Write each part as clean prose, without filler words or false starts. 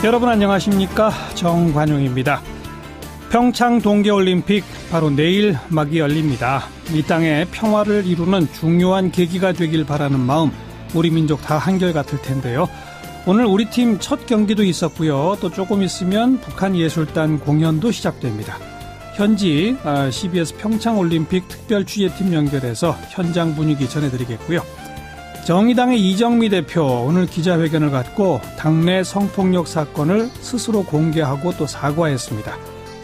여러분 안녕하십니까? 정관용입니다. 평창 동계올림픽 바로 내일 막이 열립니다. 이 땅에 평화를 이루는 중요한 계기가 되길 바라는 마음 우리 민족 다 한결같을 텐데요. 오늘 우리 팀 첫 경기도 있었고요. 또 조금 있으면 북한예술단 공연도 시작됩니다. 현지 CBS 평창올림픽 특별취재팀 연결해서 현장 분위기 전해드리겠고요. 정의당의 이정미 대표 오늘 기자회견을 갖고 당내 성폭력 사건을 스스로 공개하고 또 사과했습니다.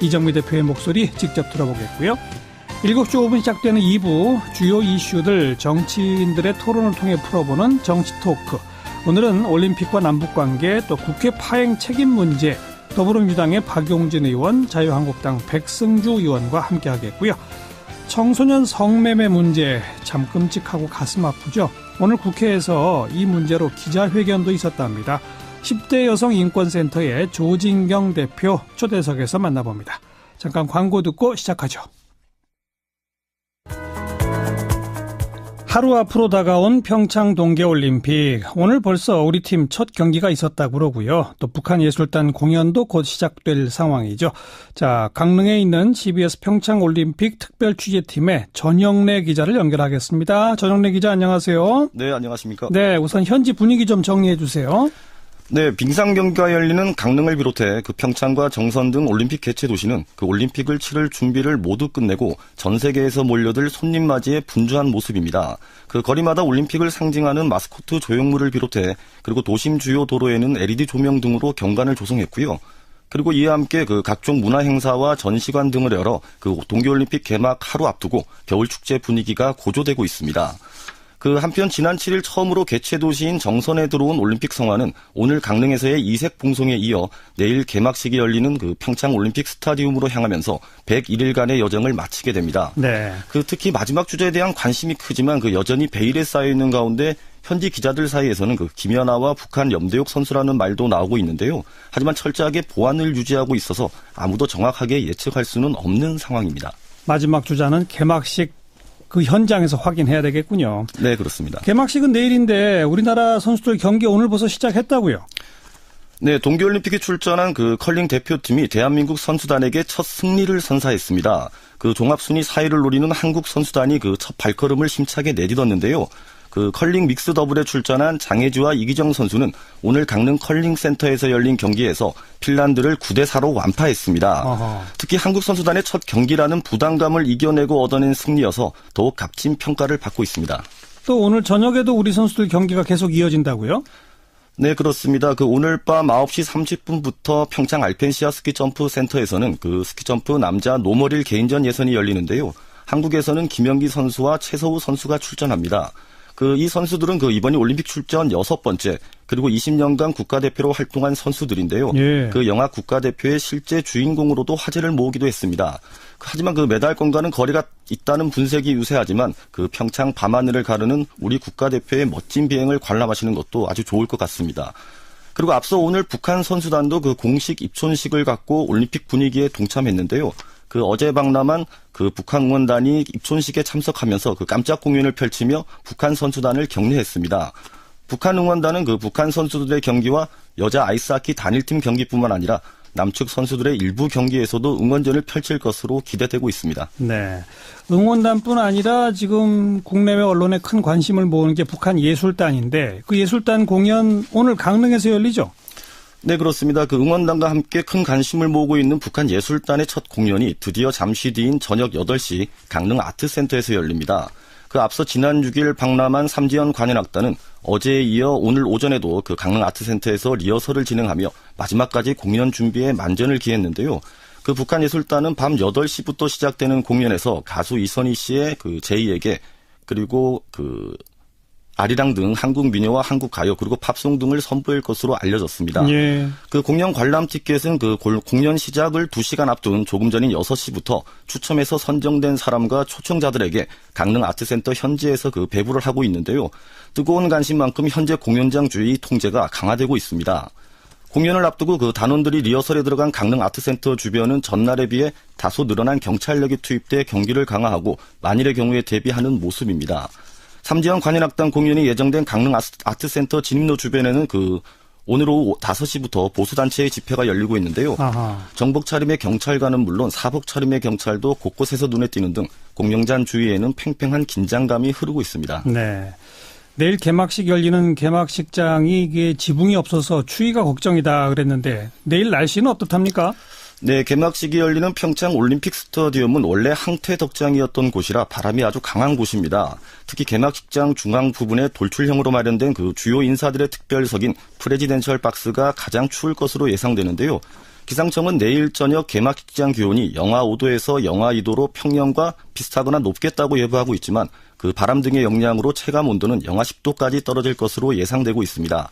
이정미 대표의 목소리 직접 들어보겠고요. 7시 5분 시작되는 2부 주요 이슈들 정치인들의 토론을 통해 풀어보는 정치토크. 오늘은 올림픽과 남북관계 또 국회 파행 책임 문제 더불어민주당의 박용진 의원, 자유한국당 백승주 의원과 함께하겠고요. 청소년 성매매 문제 참 끔찍하고 가슴 아프죠. 오늘 국회에서 이 문제로 기자회견도 있었답니다. 10대 여성인권센터의 조진경 대표 초대석에서 만나봅니다. 잠깐 광고 듣고 시작하죠. 하루 앞으로 다가온 평창 동계올림픽. 오늘 벌써 우리 팀 첫 경기가 있었다고 그러고요. 또 북한예술단 공연도 곧 시작될 상황이죠. 자, 강릉에 있는 CBS 평창올림픽 특별취재팀의 전영래 기자를 연결하겠습니다. 전영래 기자 안녕하세요. 네, 안녕하십니까. 네, 우선 현지 분위기 좀 정리해 주세요. 네, 빙상 경기가 열리는 강릉을 비롯해 그 평창과 정선 등 올림픽 개최 도시는 그 올림픽을 치를 준비를 모두 끝내고 전 세계에서 몰려들 손님 맞이에 분주한 모습입니다. 그 거리마다 올림픽을 상징하는 마스코트 조형물을 비롯해 그리고 도심 주요 도로에는 LED 조명 등으로 경관을 조성했고요. 그리고 이에 함께 그 각종 문화 행사와 전시관 등을 열어 그 동계올림픽 개막 하루 앞두고 겨울 축제 분위기가 고조되고 있습니다. 그 한편 지난 7일 처음으로 개최 도시인 정선에 들어온 올림픽 성화는 오늘 강릉에서의 이색 봉송에 이어 내일 개막식이 열리는 그 평창 올림픽 스타디움으로 향하면서 101일간의 여정을 마치게 됩니다. 네. 그 특히 마지막 주제에 대한 관심이 크지만 그 여전히 베일에 쌓여 있는 가운데 현지 기자들 사이에서는 그 김연아와 북한 염대옥 선수라는 말도 나오고 있는데요. 하지만 철저하게 보안을 유지하고 있어서 아무도 정확하게 예측할 수는 없는 상황입니다. 마지막 주자는 개막식 그 현장에서 확인해야 되겠군요. 네, 그렇습니다. 개막식은 내일인데 우리나라 선수들 경기 오늘 벌써 시작했다고요? 네, 동계올림픽에 출전한 그 컬링 대표팀이 대한민국 선수단에게 첫 승리를 선사했습니다. 그 종합순위 4위를 노리는 한국 선수단이 그 첫 발걸음을 힘차게 내딛었는데요. 그 컬링 믹스 더블에 출전한 장혜주와 이기정 선수는 오늘 강릉 컬링 센터에서 열린 경기에서 핀란드를 9대4로 완파했습니다. 어허. 특히 한국 선수단의 첫 경기라는 부담감을 이겨내고 얻어낸 승리여서 더욱 값진 평가를 받고 있습니다. 또 오늘 저녁에도 우리 선수들 경기가 계속 이어진다고요? 네, 그렇습니다. 그 오늘 밤 9시 30분부터 평창 알펜시아 스키점프 센터에서는 그 스키점프 남자 노멀일 개인전 예선이 열리는데요. 한국에서는 김연기 선수와 최서우 선수가 출전합니다. 이 선수들은 이번이 올림픽 출전 6번째, 그리고 20년간 국가대표로 활동한 선수들인데요. 예. 영화 국가대표의 실제 주인공으로도 화제를 모으기도 했습니다. 하지만 메달권과는 거리가 있다는 분석이 유세하지만 평창 밤하늘을 가르는 우리 국가대표의 멋진 비행을 관람하시는 것도 아주 좋을 것 같습니다. 그리고 앞서 오늘 북한 선수단도 공식 입촌식을 갖고 올림픽 분위기에 동참했는데요. 어제 방남한 북한 응원단이 입촌식에 참석하면서 깜짝 공연을 펼치며 북한 선수단을 격려했습니다. 북한 응원단은 북한 선수들의 경기와 여자 아이스하키 단일팀 경기뿐만 아니라 남측 선수들의 일부 경기에서도 응원전을 펼칠 것으로 기대되고 있습니다. 네, 응원단뿐 아니라 지금 국내외 언론에 큰 관심을 모으는 게 북한 예술단인데 그 예술단 공연 오늘 강릉에서 열리죠? 네, 그렇습니다. 응원단과 함께 큰 관심을 모으고 있는 북한 예술단의 첫 공연이 드디어 잠시 뒤인 저녁 8시 강릉 아트센터에서 열립니다. 앞서 지난 6일 방남한 삼지연 관현악단은 어제에 이어 오늘 오전에도 강릉 아트센터에서 리허설을 진행하며 마지막까지 공연 준비에 만전을 기했는데요. 북한 예술단은 밤 8시부터 시작되는 공연에서 가수 이선희 씨의 제이에게 그리고 아리랑 등 한국 민요와 한국 가요 그리고 팝송 등을 선보일 것으로 알려졌습니다. 예. 공연 관람 티켓은 공연 시작을 2시간 앞둔 조금 전인 6시부터 추첨해서 선정된 사람과 초청자들에게 강릉 아트센터 현지에서 배부를 하고 있는데요. 뜨거운 관심만큼 현재 공연장 주의 통제가 강화되고 있습니다. 공연을 앞두고 단원들이 리허설에 들어간 강릉 아트센터 주변은 전날에 비해 다소 늘어난 경찰력이 투입돼 경기를 강화하고 만일의 경우에 대비하는 모습입니다. 삼지연 관현악단 공연이 예정된 강릉 아트센터 진입로 주변에는 오늘 오후 5시부터 보수단체의 집회가 열리고 있는데요. 아하. 정복 차림의 경찰관은 물론 사복 차림의 경찰도 곳곳에서 눈에 띄는 등 공영장 주위에는 팽팽한 긴장감이 흐르고 있습니다. 네. 내일 개막식 열리는 개막식장이 이게 지붕이 없어서 추위가 걱정이다 그랬는데 내일 날씨는 어떻답니까? 네, 개막식이 열리는 평창 올림픽 스타디움은 원래 항태 덕장이었던 곳이라 바람이 아주 강한 곳입니다. 특히 개막식장 중앙 부분에 돌출형으로 마련된 그 주요 인사들의 특별석인 프레지덴셜 박스가 가장 추울 것으로 예상되는데요. 기상청은 내일 저녁 개막식장 기온이 영하 5도에서 영하 2도로 평년과 비슷하거나 높겠다고 예보하고 있지만 그 바람 등의 영향으로 체감 온도는 영하 10도까지 떨어질 것으로 예상되고 있습니다.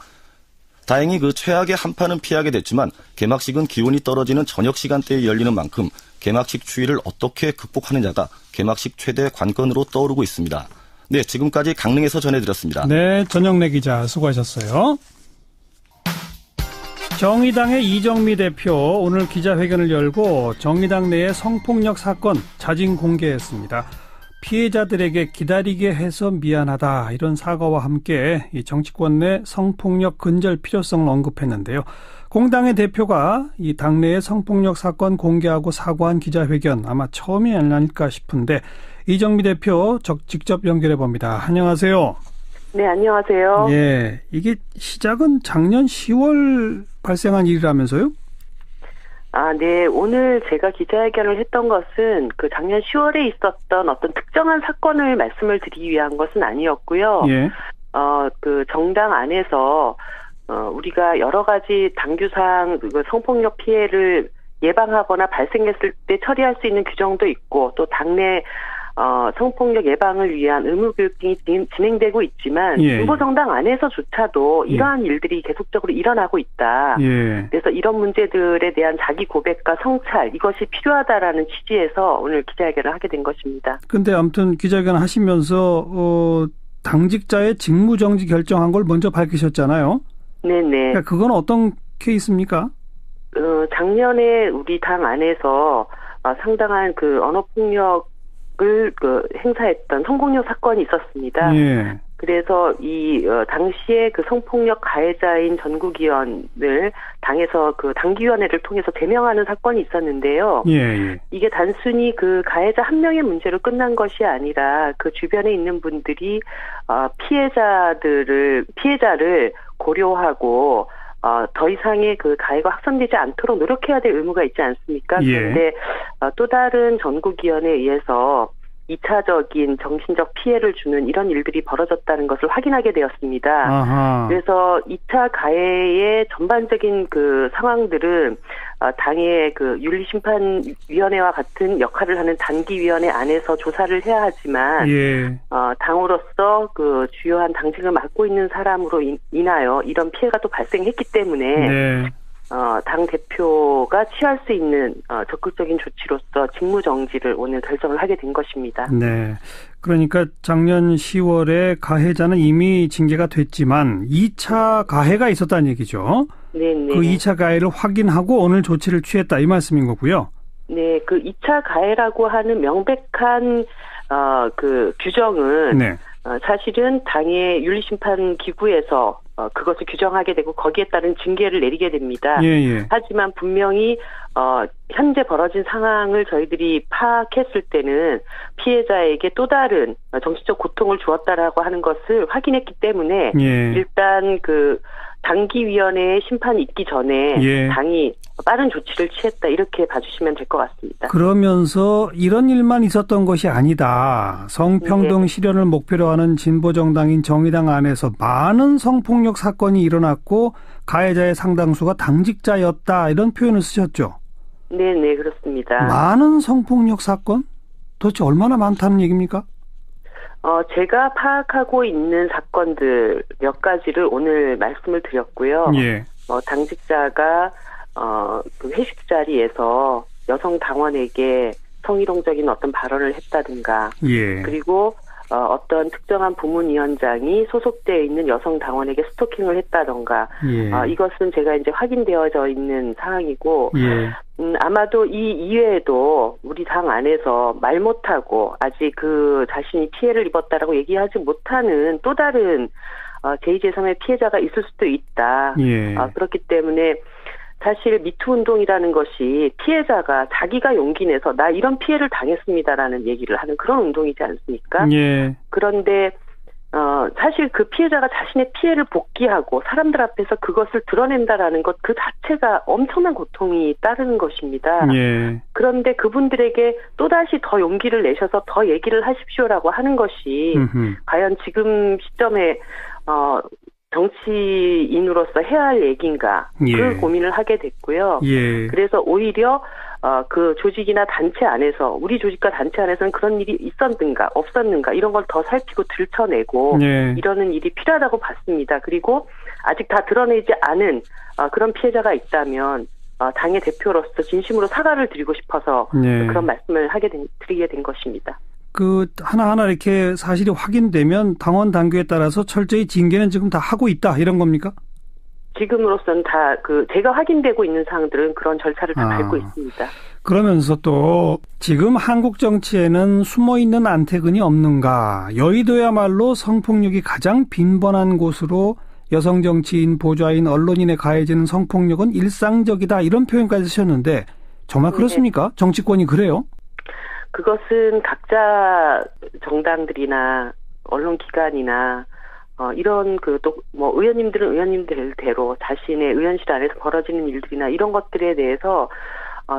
다행히 그 최악의 한파는 피하게 됐지만 개막식은 기온이 떨어지는 저녁 시간대에 열리는 만큼 개막식 추위를 어떻게 극복하느냐가 개막식 최대 관건으로 떠오르고 있습니다. 네, 지금까지 강릉에서 전해드렸습니다. 네, 전영래 기자 수고하셨어요. 정의당의 이정미 대표 오늘 기자회견을 열고 정의당 내의 성폭력 사건 자진 공개했습니다. 피해자들에게 기다리게 해서 미안하다 이런 사과와 함께 이 정치권 내 성폭력 근절 필요성을 언급했는데요. 공당의 대표가 이 당내의 성폭력 사건 공개하고 사과한 기자회견 아마 처음이 아닐까 싶은데 이정미 대표 직접 연결해 봅니다. 안녕하세요. 네, 안녕하세요. 예, 이게 시작은 작년 10월 발생한 일이라면서요? 아, 네. 오늘 제가 기자회견을 했던 것은 그 작년 10월에 있었던 어떤 특정한 사건을 말씀을 드리기 위한 것은 아니었고요. 예. 그 정당 안에서 우리가 여러 가지 당규상 그 성폭력 피해를 예방하거나 발생했을 때 처리할 수 있는 규정도 있고 또 당내 성폭력 예방을 위한 의무교육이 진행되고 있지만 예. 진보정당 안에서조차도 이러한 일들이 계속적으로 일어나고 있다. 예. 그래서 이런 문제들에 대한 자기 고백과 성찰 이것이 필요하다라는 취지에서 오늘 기자회견을 하게 된 것입니다. 근데 아무튼 기자회견 하시면서 당직자의 직무정지 결정한 걸 먼저 밝히셨잖아요. 네네. 그러니까 그건 어떤 케이스입니까? 작년에 우리 당 안에서 상당한 그 언어폭력 을 행사했던 성폭력 사건이 있었습니다. 예. 그래서 이 당시에 그 성폭력 가해자인 전국위원을 당에서 그 당기위원회를 통해서 제명하는 사건이 있었는데요. 예. 이게 단순히 그 가해자 한 명의 문제로 끝난 것이 아니라 그 주변에 있는 분들이 피해자를 고려하고 더 이상의 그 가해가 확산되지 않도록 노력해야 될 의무가 있지 않습니까? 예. 그런데 또 다른 전국위원회에 의해서 2차적인 정신적 피해를 주는 이런 일들이 벌어졌다는 것을 확인하게 되었습니다. 아하. 그래서 2차 가해의 전반적인 그 상황들은 당의 그 윤리심판위원회와 같은 역할을 하는 단기위원회 안에서 조사를 해야 하지만 예. 당으로서 그 주요한 당직을 맡고 있는 사람으로 인하여 이런 피해가 또 발생했기 때문에 네. 당 대표가 취할 수 있는 적극적인 조치로서 직무정지를 오늘 결정을 하게 된 것입니다. 네. 그러니까 작년 10월에 가해자는 이미 징계가 됐지만 2차 가해가 있었다는 얘기죠. 네네. 그 2차 가해를 확인하고 오늘 조치를 취했다 이 말씀인 거고요. 네, 그 2차 가해라고 하는 명백한 그 규정은 네. 사실은 당의 윤리심판기구에서 그것을 규정하게 되고 거기에 따른 징계를 내리게 됩니다. 예. 하지만 분명히 현재 벌어진 상황을 저희들이 파악했을 때는 피해자에게 또 다른 정신적 고통을 주었다라고 하는 것을 확인했기 때문에 예. 일단 그 당기위원회의 심판이 있기 전에 예. 당이 빠른 조치를 취했다 이렇게 봐주시면 될 것 같습니다. 그러면서 이런 일만 있었던 것이 아니다. 성평등 실현을 목표로 하는 진보정당인 정의당 안에서 많은 성폭력 사건이 일어났고 가해자의 상당수가 당직자였다 이런 표현을 쓰셨죠. 네, 그렇습니다. 많은 성폭력 사건? 도대체 얼마나 많다는 얘기입니까? 제가 파악하고 있는 사건들 몇 가지를 오늘 말씀을 드렸고요. 예. 당직자가 그 회식 자리에서 여성 당원에게 성희롱적인 어떤 발언을 했다든가, 예. 그리고 어떤 특정한 부문위원장이 소속되어 있는 여성 당원에게 스토킹을 했다던가, 예. 이것은 제가 이제 확인되어져 있는 사항이고, 예. 아마도 이 이외에도 우리 당 안에서 말 못하고 아직 그 자신이 피해를 입었다라고 얘기하지 못하는 또 다른 제2, 제3의 피해자가 있을 수도 있다. 예. 그렇기 때문에 사실 미투 운동이라는 것이 피해자가 자기가 용기 내서 나 이런 피해를 당했습니다라는 얘기를 하는 그런 운동이지 않습니까? 예. 그런데 사실 그 피해자가 자신의 피해를 복귀하고 사람들 앞에서 그것을 드러낸다라는 것 그 자체가 엄청난 고통이 따르는 것입니다. 예. 그런데 그분들에게 또다시 더 용기를 내셔서 더 얘기를 하십시오라고 하는 것이 과연 지금 시점에 정치인으로서 해야 할 얘기인가 예. 그 고민을 하게 됐고요. 예. 그래서 오히려 그 조직이나 단체 안에서 우리 조직과 단체 안에서는 그런 일이 있었는가 없었는가 이런 걸 더 살피고 들춰내고 예. 이러는 일이 필요하다고 봤습니다. 그리고 아직 다 드러내지 않은 그런 피해자가 있다면 당의 대표로서 진심으로 사과를 드리고 싶어서 예. 그런 말씀을 드리게 된 것입니다. 그 하나하나 이렇게 사실이 확인되면 당원 당규에 따라서 철저히 징계는 지금 다 하고 있다 이런 겁니까? 지금으로서는 다 제가 확인되고 있는 사항들은 그런 절차를 다 밟고 있습니다. 그러면서 또 지금 한국 정치에는 숨어있는 안태근이 없는가? 여의도야말로 성폭력이 가장 빈번한 곳으로 여성 정치인, 보좌인, 언론인에 가해지는 성폭력은 일상적이다 이런 표현까지 쓰셨는데 정말 그렇습니까? 네. 정치권이 그래요? 그것은 각자 정당들이나 언론기관이나 이런 의원님들은 의원님들대로 자신의 의원실 안에서 벌어지는 일들이나 이런 것들에 대해서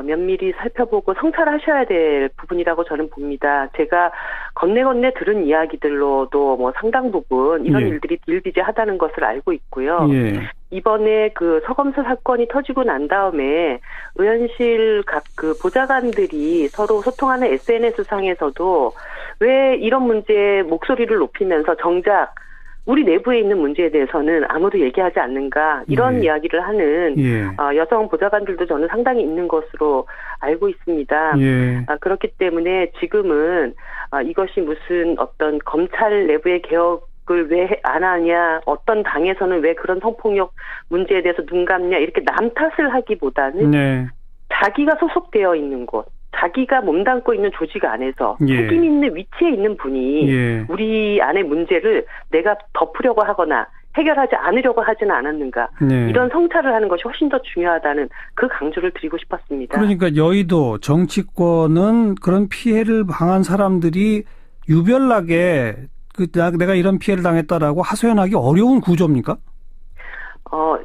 면밀히 살펴보고 성찰하셔야 될 부분이라고 저는 봅니다. 제가 건네건네 들은 이야기들로도 상당 부분 이런 예. 일들이 비일비재하다는 것을 알고 있고요. 예. 이번에 서검수 사건이 터지고 난 다음에 의원실 각 보좌관들이 서로 소통하는 SNS 상에서도 왜 이런 문제에 목소리를 높이면서 정작 우리 내부에 있는 문제에 대해서는 아무도 얘기하지 않는가 이런 예. 이야기를 하는 여성 보좌관들도 저는 상당히 있는 것으로 알고 있습니다. 예. 그렇기 때문에 지금은 이것이 무슨 어떤 검찰 내부의 개혁을 왜 안 하냐, 어떤 당에서는 왜 그런 성폭력 문제에 대해서 눈 감냐 이렇게 남 탓을 하기보다는 네. 자기가 소속되어 있는 곳, 자기가 몸담고 있는 조직 안에서 책임 있는 위치에 있는 분이 우리 안의 문제를 내가 덮으려고 하거나 해결하지 않으려고 하지는 않았는가. 이런 성찰을 하는 것이 훨씬 더 중요하다는 그 강조를 드리고 싶었습니다. 그러니까 여의도 정치권은 그런 피해를 당한 사람들이 유별나게 내가 이런 피해를 당했다라고 하소연하기 어려운 구조입니까?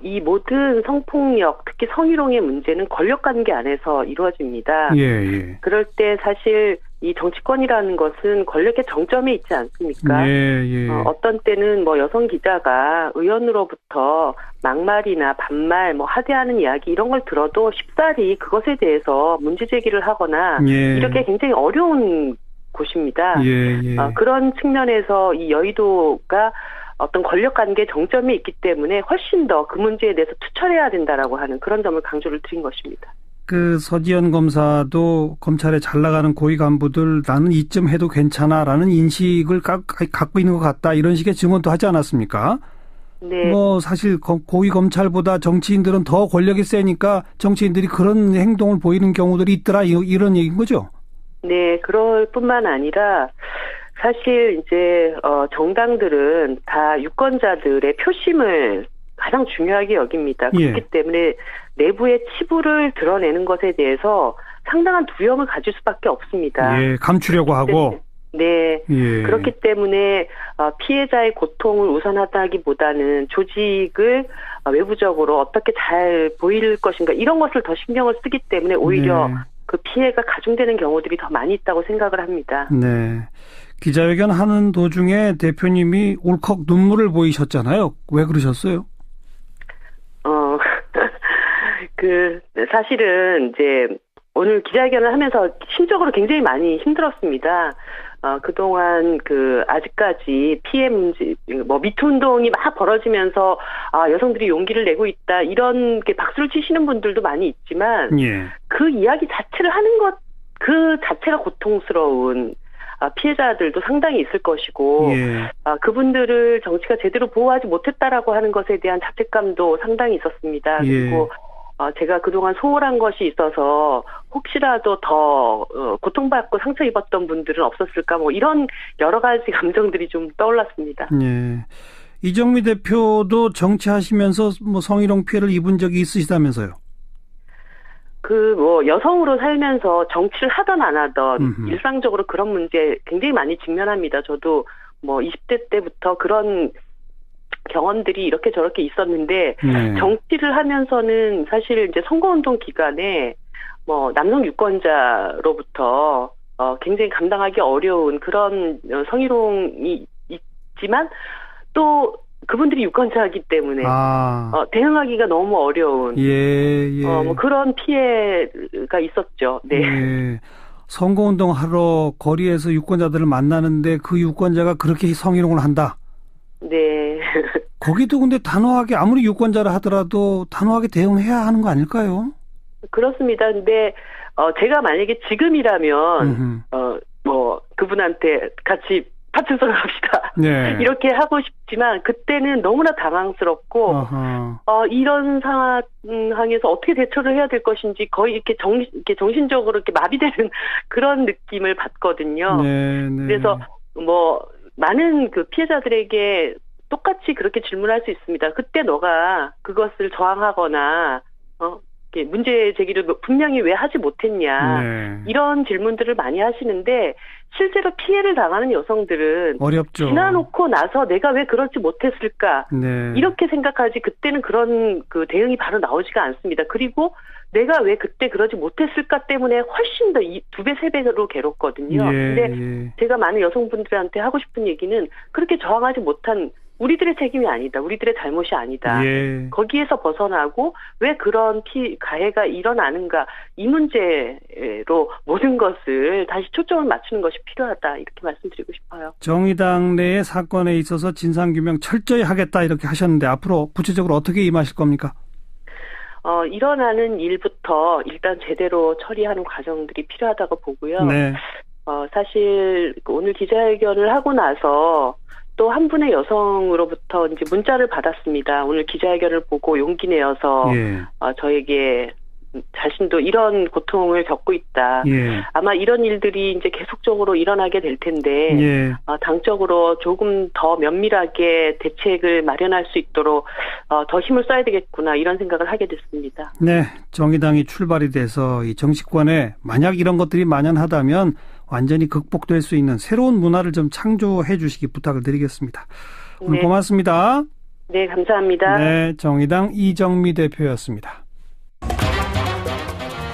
이 모든 성폭력, 특히 성희롱의 문제는 권력관계 안에서 이루어집니다. 예. 그럴 때 사실 이 정치권이라는 것은 권력의 정점에 있지 않습니까? 예. 어떤 때는 여성 기자가 의원으로부터 막말이나 반말, 하대하는 이야기 이런 걸 들어도 쉽사리 그것에 대해서 문제 제기를 하거나 이렇게 굉장히 어려운 곳입니다. 그런 측면에서 이 여의도가 어떤 권력관계 정점이 있기 때문에 훨씬 더 그 문제에 대해서 투철해야 된다라고 하는 그런 점을 강조를 드린 것입니다. 서지현 검사도 검찰에 잘 나가는 고위 간부들 나는 이쯤 해도 괜찮아라는 인식을 갖고 있는 것 같다 이런 식의 증언도 하지 않았습니까? 네. 사실 고위 검찰보다 정치인들은 더 권력이 세니까 정치인들이 그런 행동을 보이는 경우들이 있더라 이런 얘기인 거죠? 네, 그럴 뿐만 아니라 사실 이제 정당들은 다 유권자들의 표심을 가장 중요하게 여깁니다. 그렇기 때문에 내부의 치부를 드러내는 것에 대해서 상당한 두려움을 가질 수밖에 없습니다. 감추려고 하고. 네. 그렇기 때문에 피해자의 고통을 우선하다기보다는 조직을 외부적으로 어떻게 잘 보일 것인가 이런 것을 더 신경을 쓰기 때문에 오히려 그 피해가 가중되는 경우들이 더 많이 있다고 생각을 합니다. 네. 기자회견 하는 도중에 대표님이 울컥 눈물을 보이셨잖아요. 왜 그러셨어요? 사실은 이제 오늘 기자회견을 하면서 심적으로 굉장히 많이 힘들었습니다. 그동안 아직까지 피해 문제, 미투 운동이 막 벌어지면서, 여성들이 용기를 내고 있다, 이런 게 박수를 치시는 분들도 많이 있지만, 그 이야기 자체를 하는 것, 그 자체가 고통스러운, 피해자들도 상당히 있을 것이고, 그분들을 정치가 제대로 보호하지 못했다라고 하는 것에 대한 자책감도 상당히 있었습니다. 그리고, 제가 그동안 소홀한 것이 있어서 혹시라도 더 고통받고 상처 입었던 분들은 없었을까 이런 여러 가지 감정들이 좀 떠올랐습니다. 이정미 대표도 정치하시면서 뭐 성희롱 피해를 입은 적이 있으시다면서요? 여성으로 살면서 정치를 하던 안 하던 음흠. 일상적으로 그런 문제 굉장히 많이 직면합니다. 저도 20대 때부터 그런 경험들이 이렇게 저렇게 있었는데, 네. 정치를 하면서는 사실 이제 선거운동 기간에 남성 유권자로부터 굉장히 감당하기 어려운 그런 성희롱이 있지만 또 그분들이 유권자이기 때문에 대응하기가 너무 어려운 그런 피해가 있었죠. 네. 예. 선거운동 하러 거리에서 유권자들을 만나는데 그 유권자가 그렇게 성희롱을 한다. 네. 거기도 근데 단호하게 아무리 유권자라 하더라도 단호하게 대응해야 하는 거 아닐까요? 그렇습니다. 근데 제가 만약에 지금이라면 그분한테 같이 파출소를 갑시다. 네. 이렇게 하고 싶지만 그때는 너무나 당황스럽고 이런 상황에서 어떻게 대처를 해야 될 것인지 거의 이렇게 정신적으로 이렇게 마비되는 그런 느낌을 받거든요. 네, 네. 그래서 많은 그 피해자들에게 똑같이 그렇게 질문할 수 있습니다. 그때 너가 그것을 저항하거나 문제 제기를 분명히 왜 하지 못했냐. 네. 이런 질문들을 많이 하시는데 실제로 피해를 당하는 여성들은 어렵죠. 지나놓고 나서 내가 왜 그렇지 못했을까. 네. 이렇게 생각하지 그때는 그런 그 대응이 바로 나오지가 않습니다. 그리고 내가 왜 그때 그러지 못했을까 때문에 훨씬 더 2배, 3배로 괴롭거든요. 근데 제가 많은 여성분들한테 하고 싶은 얘기는 그렇게 저항하지 못한 우리들의 책임이 아니다. 우리들의 잘못이 아니다. 거기에서 벗어나고 왜 그런 가해가 일어나는가. 이 문제로 모든 것을 다시 초점을 맞추는 것이 필요하다. 이렇게 말씀드리고 싶어요. 정의당 내의 사건에 있어서 진상규명 철저히 하겠다 이렇게 하셨는데 앞으로 구체적으로 어떻게 임하실 겁니까? 일어나는 일부터 일단 제대로 처리하는 과정들이 필요하다고 보고요. 네. 사실 오늘 기자회견을 하고 나서 또 한 분의 여성으로부터 이제 문자를 받았습니다. 오늘 기자회견을 보고 용기 내어서 저에게 자신도 이런 고통을 겪고 있다. 아마 이런 일들이 이제 계속적으로 일어나게 될 텐데 당적으로 조금 더 면밀하게 대책을 마련할 수 있도록 더 힘을 써야 되겠구나 이런 생각을 하게 됐습니다. 네, 정의당이 출발이 돼서 이 정치권에 만약 이런 것들이 만연하다면 완전히 극복될 수 있는 새로운 문화를 좀 창조해 주시기 부탁을 드리겠습니다. 오늘 고맙습니다. 네, 감사합니다. 네, 정의당 이정미 대표였습니다.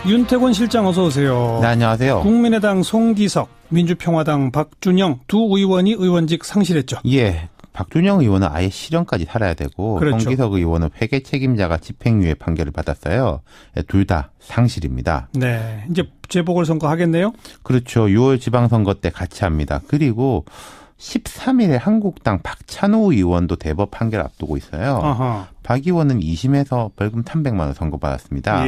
윤태곤 실장 어서 오세요. 네, 안녕하세요. 국민의당 송기석, 민주평화당 박준영 두 의원이 의원직 상실했죠. 예. 박준영 의원은 아예 실형까지 살아야 되고 그렇죠. 송기석 의원은 회계 책임자가 집행유예 판결을 받았어요. 둘 다 상실입니다. 네, 이제 재보궐선거 하겠네요. 그렇죠. 6월 지방선거 때 같이 합니다. 그리고 13일에 한국당 박찬호 의원도 대법 판결 앞두고 있어요. 박 의원은 2심에서 벌금 300만 원 선고받았습니다.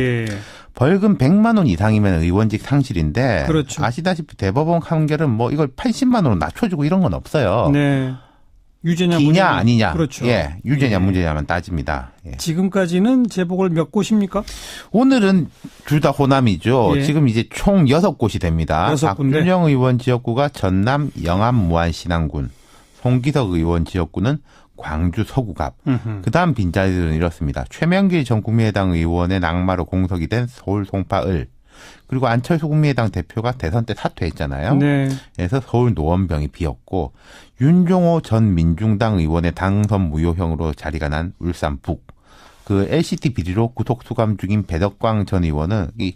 벌금 100만 원 이상이면 의원직 상실인데 그렇죠. 아시다시피 대법원 판결은 이걸 80만 원으로 낮춰주고 이런 건 없어요. 네. 유죄냐 기냐 아니냐. 그렇죠. 예, 유죄냐 문제냐만 따집니다. 예. 지금까지는 재보궐 몇 곳입니까? 오늘은 둘 다 호남이죠. 지금 이제 총 6곳이 됩니다. 6군데. 박준영 의원 지역구가 전남 영암 무안 신안군, 송기석 의원 지역구는 광주 서구갑. 그다음 빈자리들은 이렇습니다. 최명길 전 국민의당 의원의 낙마로 공석이 된 서울 송파을. 그리고 안철수 국민의당 대표가 대선 때 사퇴했잖아요. 네. 그래서 서울 노원병이 비었고 윤종호 전 민중당 의원의 당선 무효형으로 자리가 난 울산 북. 그 LCT 비리로 구속 수감 중인 배덕광 전 의원은 이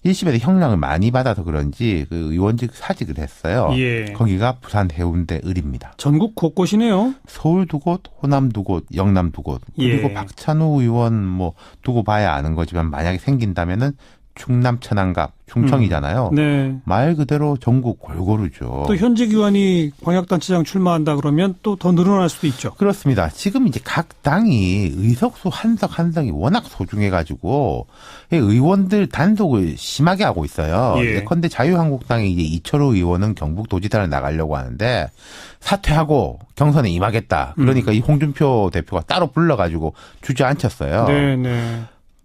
1심에서 형량을 많이 받아서 그런지 그 의원직 사직을 했어요. 거기가 부산 해운대 을입니다. 전국 곳곳이네요. 서울 두 곳, 호남 두 곳, 영남 두 곳. 그리고 박찬호 의원 두고 봐야 아는 거지만 만약에 생긴다면은 충남 천안갑, 충청이잖아요. 네. 말 그대로 전국 골고루죠. 또 현직 의원이 광역단체장 출마한다 그러면 또 더 늘어날 수도 있죠. 그렇습니다. 지금 이제 각 당이 의석수 한 석이 워낙 소중해가지고 의원들 단속을 심하게 하고 있어요. 예컨대 자유한국당의 이제 이철호 의원은 경북도지사를 나가려고 하는데 사퇴하고 경선에 임하겠다. 그러니까 이 홍준표 대표가 따로 불러가지고 주저앉혔어요. 네.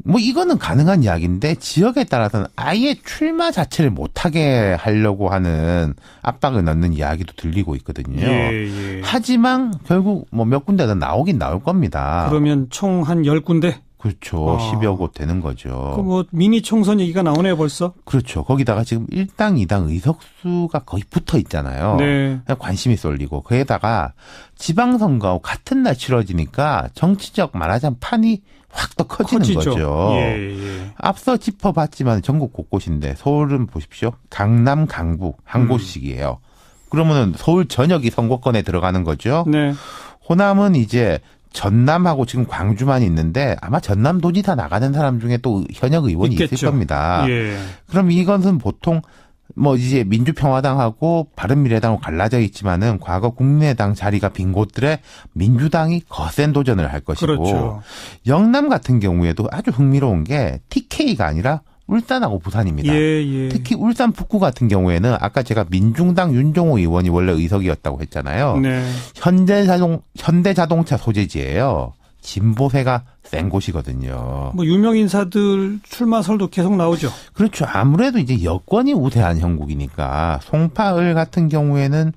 뭐 이거는 가능한 이야기인데 지역에 따라서는 아예 출마 자체를 못하게 하려고 하는 압박을 넣는 이야기도 들리고 있거든요. 예. 하지만 결국 뭐 몇 군데는 나오긴 나올 겁니다. 그러면 총 한 10군데? 그렇죠. 10여 곳 되는 거죠. 그 뭐 미니 총선 얘기가 나오네요, 벌써. 그렇죠. 거기다가 지금 1당, 2당 의석수가 거의 붙어 있잖아요. 네. 관심이 쏠리고. 거기에다가 지방선거하고 같은 날 치러지니까 정치적 말하자면 판이 확 더 커지는 커지죠. 거죠. 예. 앞서 짚어봤지만 전국 곳곳인데 서울은 보십시오. 강남, 강북 한 곳씩이에요. 그러면은 서울 전역이 선거권에 들어가는 거죠. 네. 호남은 이제 전남하고 지금 광주만 있는데 아마 전남도지사 나가는 사람 중에 또 현역 의원이 있겠죠. 있을 겁니다. 예. 그럼 이것은 보통 뭐 이제 민주평화당하고 바른미래당하고 갈라져 있지만은 과거 국민의당 자리가 빈 곳들에 민주당이 거센 도전을 할 것이고 그렇죠. 영남 같은 경우에도 아주 흥미로운 게 TK가 아니라 울산하고 부산입니다. 예. 특히 울산 북구 같은 경우에는 아까 제가 민중당 윤종호 의원이 원래 의석이었다고 했잖아요. 네. 현대자동차 소재지예요. 진보세가 센 곳이거든요. 뭐 유명 인사들 출마설도 계속 나오죠. 그렇죠. 아무래도 이제 여권이 우세한 형국이니까 송파을 같은 경우에는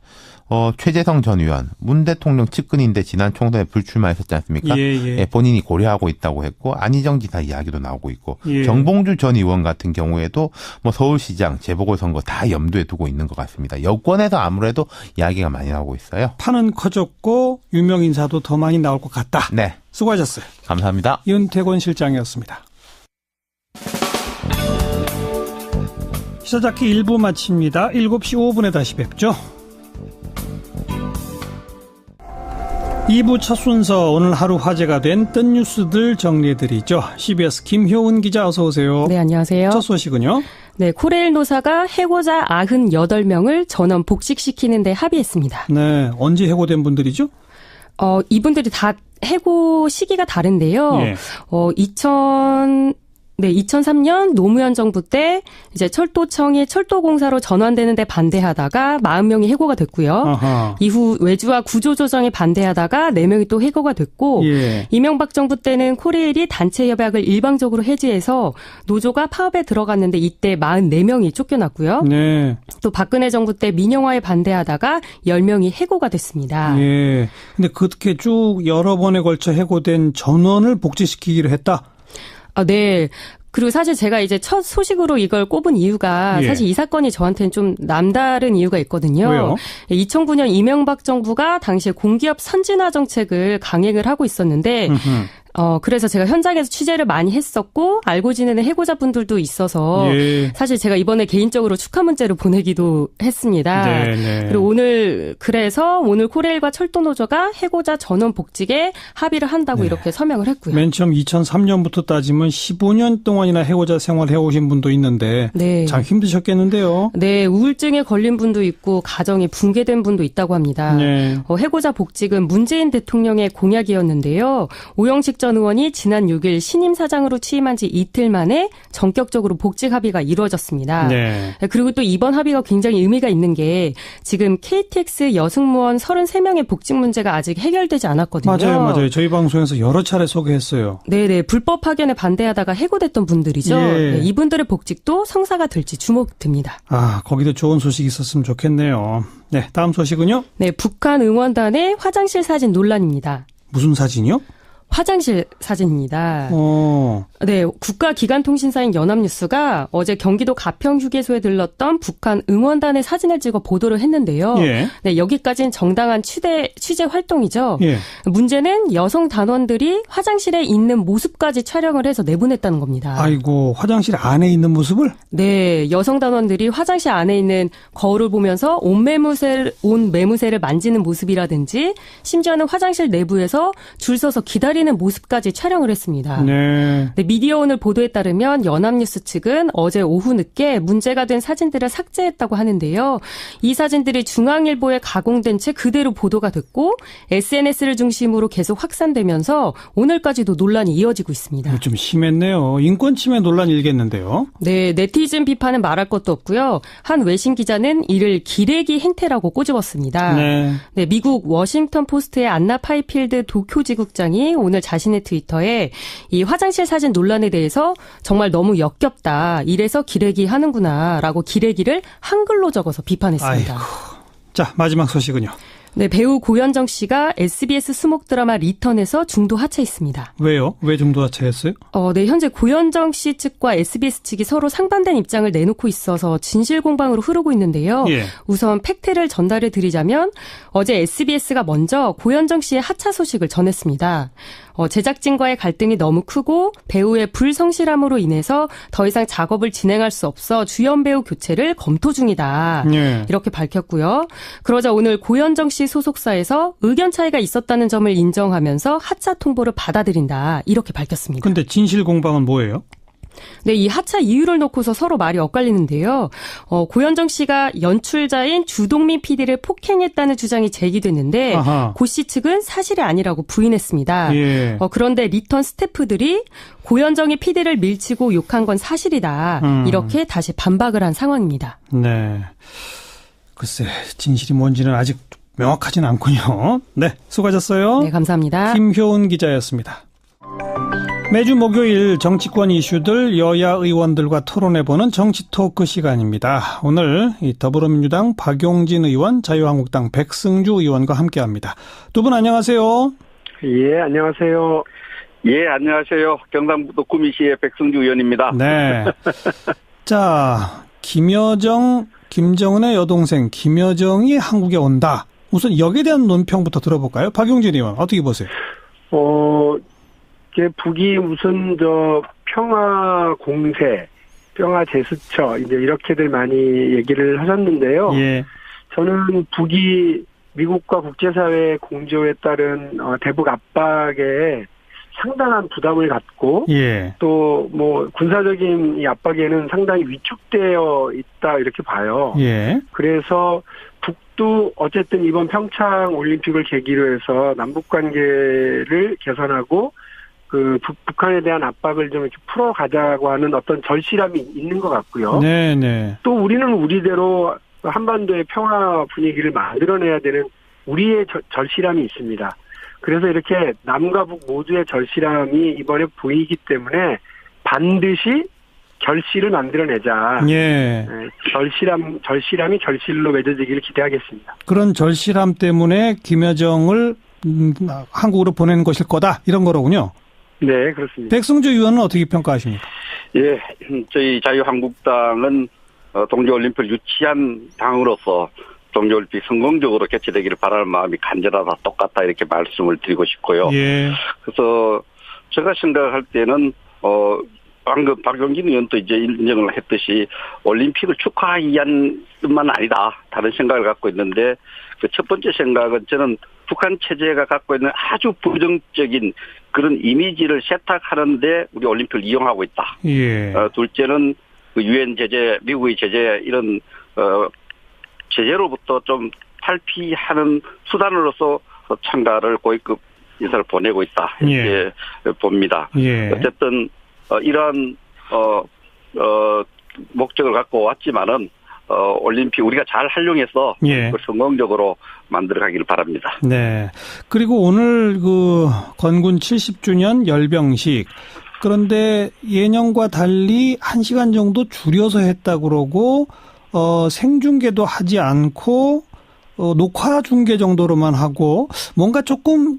최재성 전 의원, 문 대통령 측근인데 지난 총선에 불출마했었지 않습니까? 예. 본인이 고려하고 있다고 했고 안희정 지사 이야기도 나오고 있고 예. 정봉주 전 의원 같은 경우에도 뭐 서울시장 재보궐선거 다 염두에 두고 있는 것 같습니다. 여권에서 아무래도 이야기가 많이 나오고 있어요. 판은 커졌고 유명 인사도 더 많이 나올 것 같다. 네. 수고하셨어요. 감사합니다. 윤태권 실장이었습니다. 시사잡기 1부 마칩니다. 7시 5분에 다시 뵙죠. 2부 첫 순서 오늘 하루 화제가 된 뜬 뉴스들 정리해드리죠. CBS 김효은 기자 어서 오세요. 네, 안녕하세요. 첫 소식은요? 네, 코레일 노사가 해고자 98명을 전원 복직시키는 데 합의했습니다. 네, 언제 해고된 분들이죠? 이분들이 다 해고 시기가 다른데요. 예. 2003년 노무현 정부 때 이제 철도청이 철도공사로 전환되는데 반대하다가 40명이 해고가 됐고요. 아하. 이후 외주화 구조조정에 반대하다가 4명이 또 해고가 됐고 예. 이명박 정부 때는 코레일이 단체 협약을 일방적으로 해지해서 노조가 파업에 들어갔는데 이때 44명이 쫓겨났고요. 네. 또 박근혜 정부 때 민영화에 반대하다가 10명이 해고가 됐습니다. 예. 근데 그렇게 쭉 여러 번에 걸쳐 해고된 전원을 복직시키기로 했다? 네. 그리고 사실 제가 이제 첫 소식으로 이걸 꼽은 이유가 예. 사실 이 사건이 저한테는 좀 남다른 이유가 있거든요. 왜요? 2009년 이명박 정부가 당시에 공기업 선진화 정책을 강행을 하고 있었는데 그래서 제가 현장에서 취재를 많이 했었고 알고 지내는 해고자분들도 있어서 예. 사실 제가 이번에 개인적으로 축하 문자를 보내기도 했습니다. 네네. 그리고 그래서 오늘 코레일과 철도노조가 해고자 전원 복직에 합의를 한다고 네. 이렇게 서명을 했고요. 맨 처음 2003년부터 따지면 15년 동안이나 해고자 생활해 오신 분도 있는데 네. 참 힘드셨겠는데요. 네, 우울증에 걸린 분도 있고 가정이 붕괴된 분도 있다고 합니다. 네. 해고자 복직은 문재인 대통령의 공약이었는데요. 오영식 전 의원이 지난 6일 신임 사장으로 취임한 지 이틀 만에 전격적으로 복직 합의가 이루어졌습니다. 네. 그리고 또 이번 합의가 굉장히 의미가 있는 게 지금 KTX 여승무원 33명의 복직 문제가 아직 해결되지 않았거든요. 맞아요. 저희 방송에서 여러 차례 소개했어요. 네네. 불법 파견에 반대하다가 해고됐던 분들이죠. 예. 네, 이분들의 복직도 성사가 될지 주목됩니다. 거기도 좋은 소식이 있었으면 좋겠네요. 네, 다음 소식은요? 네, 북한 응원단의 화장실 사진 논란입니다. 무슨 사진이요? 화장실 사진입니다. 네, 국가기관통신사인 연합뉴스가 어제 경기도 가평휴게소에 들렀던 북한 응원단의 사진을 찍어 보도를 했는데요. 예. 네, 여기까지는 정당한 취재 활동이죠. 예. 문제는 여성 단원들이 화장실에 있는 모습까지 촬영을 해서 내보냈다는 겁니다. 아이고, 화장실 안에 있는 모습을? 네, 여성 단원들이 화장실 안에 있는 거울을 보면서 온 매무새를 만지는 모습이라든지 심지어는 화장실 내부에서 줄 서서 기다리는 모습까지 촬영을 했습니다. 네. 네, 미디어오늘 보도에 따르면 연합뉴스 측은 어제 오후 늦게 문제가 된 사진들을 삭제했다고 하는데요. 이 사진들이 중앙일보에 가공된 채 그대로 보도가 됐고 SNS를 중심으로 계속 확산되면서 오늘까지도 논란이 이어지고 있습니다. 좀 심했네요. 인권 침해 논란 일겠는데요. 네, 네티즌 비판은 말할 것도 없고요. 한 외신 기자는 이를 기레기 행태라고 꼬집었습니다. 네. 네, 미국 워싱턴 포스트의 안나 파이필드 도쿄지국장이 오늘 오늘 자신의 트위터에 이 화장실 사진 논란에 대해서 정말 너무 역겹다. 이래서 기레기 하는구나라고 기레기를 한글로 적어서 비판했습니다. 아이고. 자, 마지막 소식은요. 네, 배우 고현정 씨가 SBS 수목 드라마 리턴에서 중도 하차했습니다. 왜요? 왜 중도 하차했어요? 네, 현재 고현정 씨 측과 SBS 측이 서로 상반된 입장을 내놓고 있어서 진실 공방으로 흐르고 있는데요. 예. 우선 팩트를 전달해 드리자면 어제 SBS가 먼저 고현정 씨의 하차 소식을 전했습니다. 제작진과의 갈등이 너무 크고 배우의 불성실함으로 인해서 더 이상 작업을 진행할 수 없어 주연 배우 교체를 검토 중이다. 예. 이렇게 밝혔고요. 그러자 오늘 고현정 씨 소속사에서 의견 차이가 있었다는 점을 인정하면서 하차 통보를 받아들인다. 이렇게 밝혔습니다. 근데 진실 공방은 뭐예요? 네, 이 하차 이유를 놓고서 서로 말이 엇갈리는데요. 고현정 씨가 연출자인 주동민 PD를 폭행했다는 주장이 제기됐는데 아하. 고 씨 측은 사실이 아니라고 부인했습니다. 예. 그런데 리턴 스태프들이 고현정이 PD를 밀치고 욕한 건 사실이다. 이렇게 다시 반박을 한 상황입니다. 네. 글쎄, 진실이 뭔지는 아직 명확하진 않군요. 네, 수고하셨어요. 네, 감사합니다. 김효은 기자였습니다. 매주 목요일 정치권 이슈들 여야 의원들과 토론해보는 정치 토크 시간입니다. 오늘 이 더불어민주당 박용진 의원, 자유한국당 백승주 의원과 함께합니다. 두 분 안녕하세요. 예, 안녕하세요. 예, 안녕하세요. 경상북도 구미시의 백승주 의원입니다. 네. 자, 김정은의 여동생 김여정이 한국에 온다. 우선 여기에 대한 논평부터 들어볼까요? 박용진 의원, 어떻게 보세요? 북이 무슨 평화 공세, 평화 제스처 이제 이렇게들 많이 얘기를 하셨는데요. 예. 저는 북이 미국과 국제사회 공조에 따른 대북 압박에 상당한 부담을 갖고 예. 또 군사적인 이 압박에는 상당히 위축되어 있다 이렇게 봐요. 예. 그래서 북도 어쨌든 이번 평창 올림픽을 계기로 해서 남북 관계를 개선하고 북한에 대한 압박을 좀 이렇게 풀어가자고 하는 어떤 절실함이 있는 것 같고요. 네네. 또 우리는 우리대로 한반도의 평화 분위기를 만들어내야 되는 우리의 절실함이 있습니다. 그래서 이렇게 남과 북 모두의 절실함이 이번에 보이기 때문에 반드시 결실을 만들어내자. 예. 절실함이 결실로 맺어지기를 기대하겠습니다. 그런 절실함 때문에 김여정을 한국으로 보내는 것일 거다. 이런 거로군요. 네, 그렇습니다. 백승주 의원은 어떻게 평가하십니까? 예, 저희 자유한국당은 동계올림픽을 유치한 당으로서 동계올림픽 성공적으로 개최되기를 바라는 마음이 간절하다, 똑같다 이렇게 말씀을 드리고 싶고요. 예. 그래서 제가 생각할 때는 방금 박용진 의원도 이제 인정을 했듯이 올림픽을 축하하기 위한 뿐만 아니다. 다른 생각을 갖고 있는데 그 첫 번째 생각은 저는 북한 체제가 갖고 있는 아주 부정적인 그런 이미지를 세탁하는데 우리 올림픽을 이용하고 있다. 예. 둘째는 그 유엔 제재, 미국의 제재 이런 제재로부터 좀 탈피하는 수단으로서 참가를 고위급 인사를 보내고 있다. 이렇게 봅니다. 예. 어쨌든 이러한 목적을 갖고 왔지만은 올림픽 우리가 잘 활용해서 예. 성공적으로 만들어가기를 바랍니다. 네. 그리고 오늘 건군 70주년 열병식. 그런데 예년과 달리 1시간 정도 줄여서 했다 그러고 생중계도 하지 않고 녹화 중계 정도로만 하고 뭔가 조금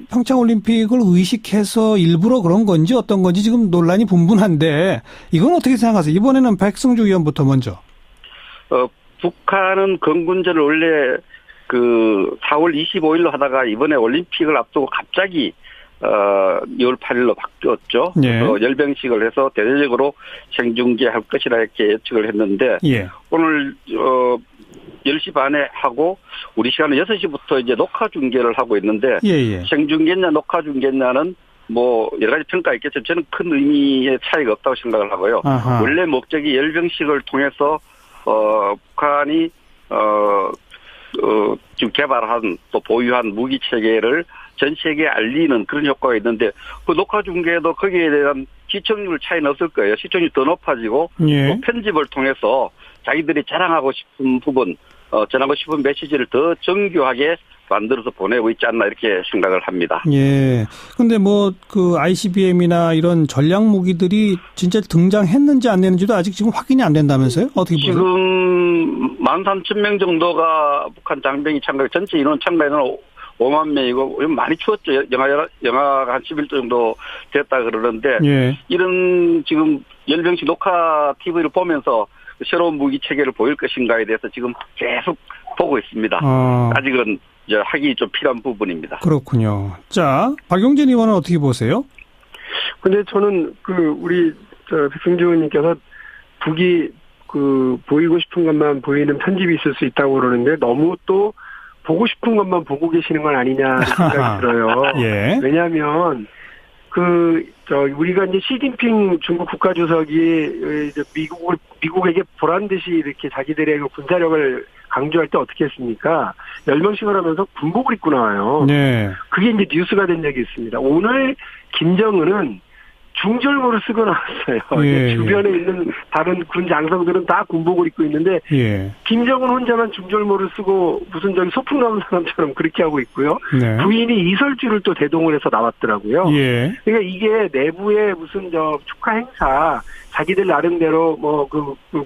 평창올림픽을 의식해서 일부러 그런 건지 어떤 건지 지금 논란이 분분한데 이건 어떻게 생각하세요? 이번에는 백승주 의원부터 먼저. 북한은 건군제를 원래 4월 25일로 하다가 이번에 올림픽을 앞두고 갑자기 2월 8일로 바뀌었죠. 예. 열병식을 해서 대대적으로 생중계할 것이라 이렇게 예측을 했는데 예. 오늘 10시 반에 하고 우리 시간은 6시부터 이제 녹화 중계를 하고 있는데 예. 생중계냐 녹화 중계냐는 여러 가지 평가가 있겠지만 저는 큰 의미의 차이가 없다고 생각을 하고요. 아하. 원래 목적이 열병식을 통해서 북한이 지금 개발한 또 보유한 무기 체계를 전 세계에 알리는 그런 효과가 있는데 그 녹화 중계도 거기에 대한 시청률 차이는 없을 거예요. 시청률이 더 높아지고 예. 또 편집을 통해서 자기들이 자랑하고 싶은 부분 전하고 싶은 메시지를 더 정교하게 만들어서 보내고 있지 않나 이렇게 생각을 합니다. 예. 근데 그 ICBM이나 이런 전략 무기들이 진짜 등장했는지 안 했는지도 아직 지금 확인이 안 된다면서요? 어떻게 보세요? 지금 13,000명 정도가 북한 장병이 참가, 전체 인원 참가인은 5만 명이고 많이 추웠죠. 영하가 한 11도 정도 됐다 그러는데 예. 이런 지금 열병식 녹화 TV를 보면서 새로운 무기 체계를 보일 것인가에 대해서 지금 계속 보고 있습니다. 아직은 하기 좀 필요한 부분입니다. 그렇군요. 자, 박용진 의원은 어떻게 보세요? 근데 저는 우리 백승주 의원님께서 북이 보이고 싶은 것만 보이는 편집이 있을 수 있다고 그러는데 너무 또 보고 싶은 것만 보고 계시는 건 아니냐 생각이 들어요. 예. 왜냐하면 우리가 이제 시진핑 중국 국가주석이 이제 미국에게 보란 듯이 이렇게 자기들의 군사력을 강조할 때 어떻게 했습니까? 열병식을 하면서 군복을 입고 나와요. 네. 그게 이제 뉴스가 된 적이 있습니다. 오늘 김정은은 중절모를 쓰고 나왔어요. 예, 주변에 있는 다른 군 장성들은 다 군복을 입고 있는데 예. 김정은 혼자만 중절모를 쓰고 무슨 소풍 나온 사람처럼 그렇게 하고 있고요. 네. 부인이 이설주를 또 대동을 해서 나왔더라고요. 예. 그러니까 이게 내부의 무슨 축하 행사, 자기들 나름대로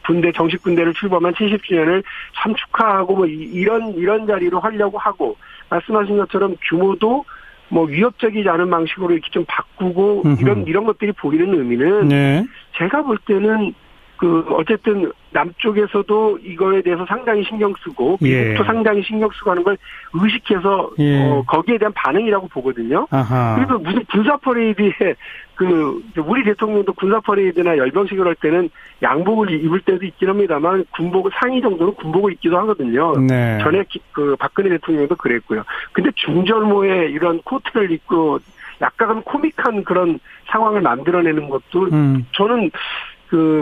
군대 정식 군대를 출범한 70주년을 참 축하하고 이런 자리로 하려고 하고 말씀하신 것처럼 규모도 위협적이지 않은 방식으로 이렇게 좀 바꾸고 이런 것들이 보이는 의미는 네. 제가 볼 때는 어쨌든 남쪽에서도 이거에 대해서 상당히 신경 쓰고 미국도 상당히 신경 쓰고 하는 걸 의식해서 거기에 대한 반응이라고 보거든요. 아하. 그래서 무슨 군사 퍼레이드에 우리 대통령도 군사 퍼레이드나 열병식을 할 때는 양복을 입을 때도 있긴 합니다만 군복을 상의 정도는 군복을 입기도 하거든요. 네. 전에 박근혜 대통령도 그랬고요. 근데 중절모에 이런 코트를 입고 약간 코믹한 그런 상황을 만들어내는 것도 저는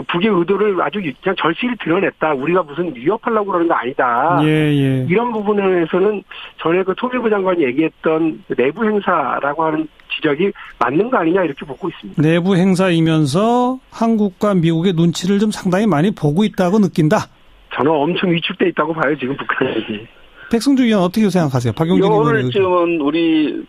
북의 의도를 아주 그냥 절실히 드러냈다. 우리가 무슨 위협하려고 그러는 거 아니다. 예. 이런 부분에서는 전에 통일부 장관이 얘기했던 내부 행사라고 하는 지적이 맞는 거 아니냐 이렇게 보고 있습니다. 내부 행사이면서 한국과 미국의 눈치를 좀 상당히 많이 보고 있다고 느낀다. 저는 엄청 위축돼 있다고 봐요. 지금 북한이. 백승주 의원 어떻게 생각하세요? 박용진 의원. 오늘쯤은 우리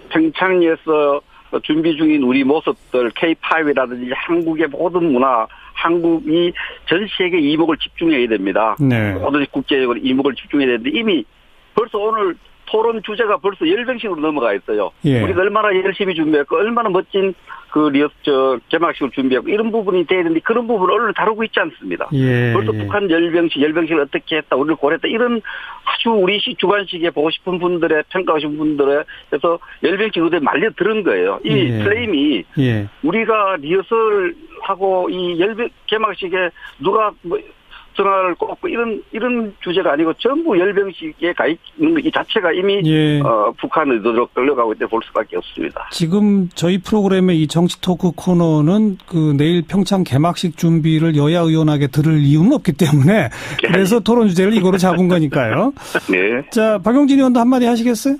평창에서 준비 중인 우리 모습들 K5라든지 한국의 모든 문화, 한국이 전 세계 이목을 집중해야 됩니다. 네. 모든 국제적으로 이목을 집중해야 되는데 이미 벌써 오늘 토론 주제가 벌써 열병식으로 넘어가 있어요. 예. 우리가 얼마나 열심히 준비했고 얼마나 멋진 개막식을 준비했고 이런 부분이 돼야 되는데 그런 부분을 언론에 다루고 있지 않습니다. 예. 벌써 북한 열병식을 어떻게 했다, 우리를 고려했다 이런 아주 우리 주관식에 보고 싶은 분들의 평가하고 싶은 분들의 그래서 열병식 의도에 말려 들은 거예요. 이 플레임이 우리가 리허설하고 이 개막식에 누가 전화를 꼽고 이런 주제가 아니고 전부 열병식에 가 있는 이 자체가 이미 북한 의도로 끌려가고 있다 볼 수밖에 없습니다. 지금 저희 프로그램의 이 정치 토크 코너는 내일 평창 개막식 준비를 여야 의원에게 들을 이유는 없기 때문에 그래서 토론 주제를 이거로 잡은 거니까요. 네. 자, 박용진 의원도 한마디 하시겠어요?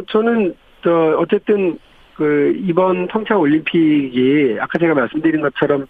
저는 어쨌든 이번 평창 올림픽이 아까 제가 말씀드린 것처럼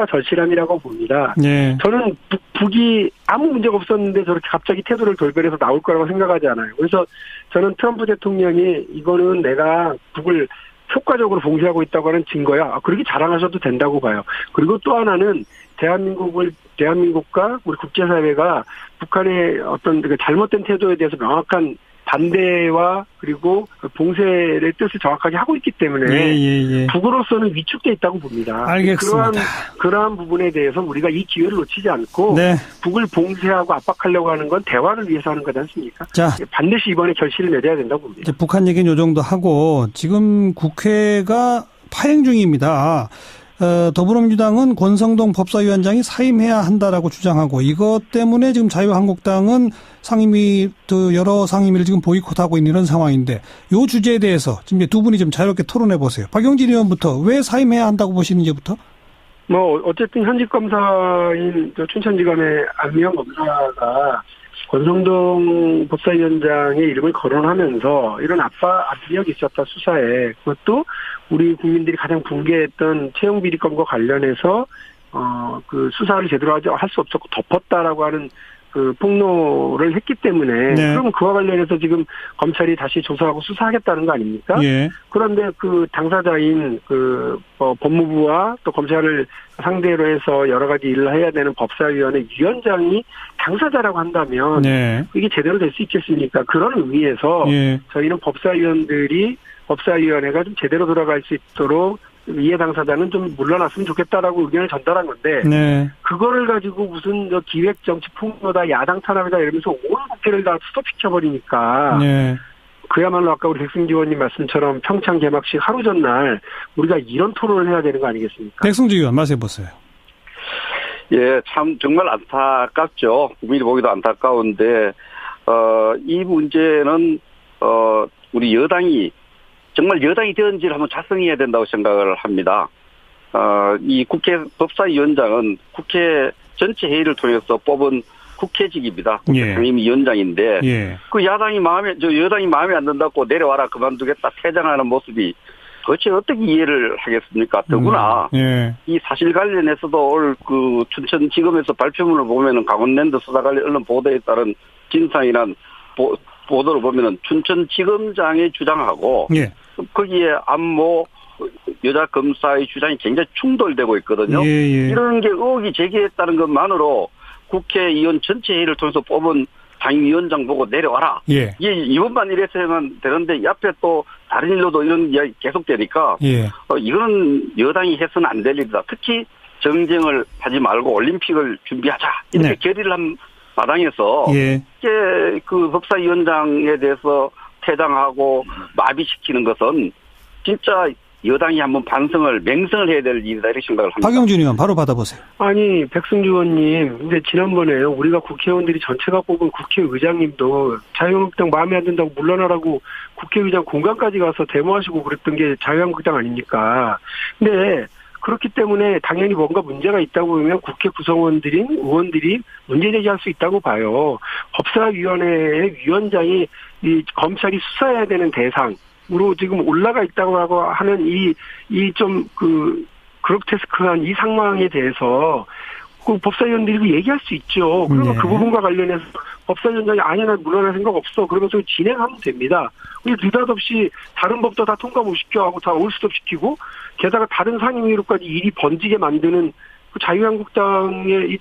절실함이라고 봅니다. 네. 저는 북이 아무 문제가 없었는데 저렇게 갑자기 태도를 돌변해서 나올 거라고 생각하지 않아요. 그래서 저는 트럼프 대통령이 이거는 내가 북을 효과적으로 봉쇄하고 있다고 하는 증거야. 그렇게 자랑하셔도 된다고 봐요. 그리고 또 하나는 대한민국과 우리 국제사회가 북한의 어떤 잘못된 태도에 대해서 명확한 반대와 그리고 봉쇄의 뜻을 정확하게 하고 있기 때문에 북으로서는 위축돼 있다고 봅니다. 알겠습니다. 그러한 부분에 대해서 우리가 이 기회를 놓치지 않고 북을 봉쇄하고 압박하려고 하는 건 대화를 위해서 하는 거지 않습니까? 자, 반드시 이번에 결실을 내려야 된다고 봅니다. 이제 북한 얘기는 이 정도 하고 지금 국회가 파행 중입니다. 더불어민주당은 권성동 법사위원장이 사임해야 한다라고 주장하고 이것 때문에 지금 자유한국당은 여러 상임위를 지금 보이콧하고 있는 이런 상황인데 이 주제에 대해서 지금 두 분이 좀 자유롭게 토론해 보세요. 박용진 의원부터 왜 사임해야 한다고 보시는지부터? 어쨌든 현직 검사인 춘천지검의 안미영 검사가 권성동 법사위원장의 이름을 거론하면서 이런 압력이 있었다 수사에 그것도 우리 국민들이 가장 붕괴했던 채용 비리건과 관련해서 그 수사를 제대로 할 수 없었고 덮었다라고 하는 그 폭로를 했기 때문에 네. 그럼 그와 관련해서 지금 검찰이 다시 조사하고 수사하겠다는 거 아닙니까? 예. 그런데 그 당사자인 그 법무부와 또 검찰을 상대로 해서 여러 가지 일을 해야 되는 법사위원회 위원장이 당사자라고 한다면 네. 이게 제대로 될 수 있겠습니까? 그런 의미에서 예. 저희는 법사위원회가 좀 제대로 돌아갈 수 있도록 이해 당사자는 좀 물러났으면 좋겠다라고 의견을 전달한 건데 네. 그거를 가지고 무슨 기획 정치 폭로다 야당 탄압이다 이러면서 온 국회를 다 스톱시켜버리니까 네. 그야말로 아까 우리 백승지 의원님 말씀처럼 평창 개막식 하루 전날 우리가 이런 토론을 해야 되는 거 아니겠습니까? 백승주 의원 말씀해 보세요. 예, 참 정말 안타깝죠. 국민이 보기도 안타까운데 이 문제는 우리 여당이 정말 여당이 되는지를 한번 자성해야 된다고 생각을 합니다. 이 국회 법사위원장은 국회 전체 회의를 통해서 뽑은 국회직입니다. 국회 상임위원장인데 예. 그 여당이 마음에 안 든다고 내려와라 그만두겠다 퇴장하는 모습이 도대체 어떻게 이해를 하겠습니까? 더구나 예. 이 사실 관련해서도 올 그 춘천지검에서 발표문을 보면은 강원랜드 수사 관련 언론 보도에 따른 진상이란 보도를 보면은 춘천지검장의 주장하고 예. 거기에 안모 여자 검사의 주장이 굉장히 충돌되고 있거든요. 예, 예. 이런 게 의혹이 제기했다는 것만으로 국회의원 전체 회의를 통해서 뽑은 상임위원장 보고 내려와라. 예. 이게 이번만 이래서만 되는데 이 앞에 또 다른 일로도 이런 이야기 계속되니까 예. 이거는 여당이 해서는 안 될 일이다. 특히 정쟁을 하지 말고 올림픽을 준비하자. 이렇게 네. 결의를 한 마당에서 예. 이제 그 법사위원장에 대해서 퇴장하고 마비시키는 것은 진짜 여당이 한번 맹성을 해야 될 일이다 이렇게 생각을 합니다. 박용준 의원 바로 받아보세요. 아니 백승주 의원님 근데 지난번에 우리가 국회의원들이 전체가 뽑은 국회의장님도 자유한국당 마음에 안 든다고 물러나라고 국회의장 공간까지 가서 데모하시고 그랬던 게 자유한국당 아닙니까? 근데 그렇기 때문에 당연히 뭔가 문제가 있다고 보면 국회 의원들이 문제 제기할 수 있다고 봐요. 법사위원회의 위원장이 이 검찰이 수사해야 되는 대상으로 지금 올라가 있다고 하는 이 좀 그로테스크한 이 상황에 대해서 그 법사위원들이 얘기할 수 있죠. 그러면 네. 그 부분과 관련해서 법사위원장이 아니야 물러날 생각 없어 그러면서 진행하면 됩니다. 느닷없이 다른 법도 다 통과 못 시켜하고 다 올스톱 시키고 게다가 다른 상임위로까지 일이 번지게 만드는 그 자유한국당의 이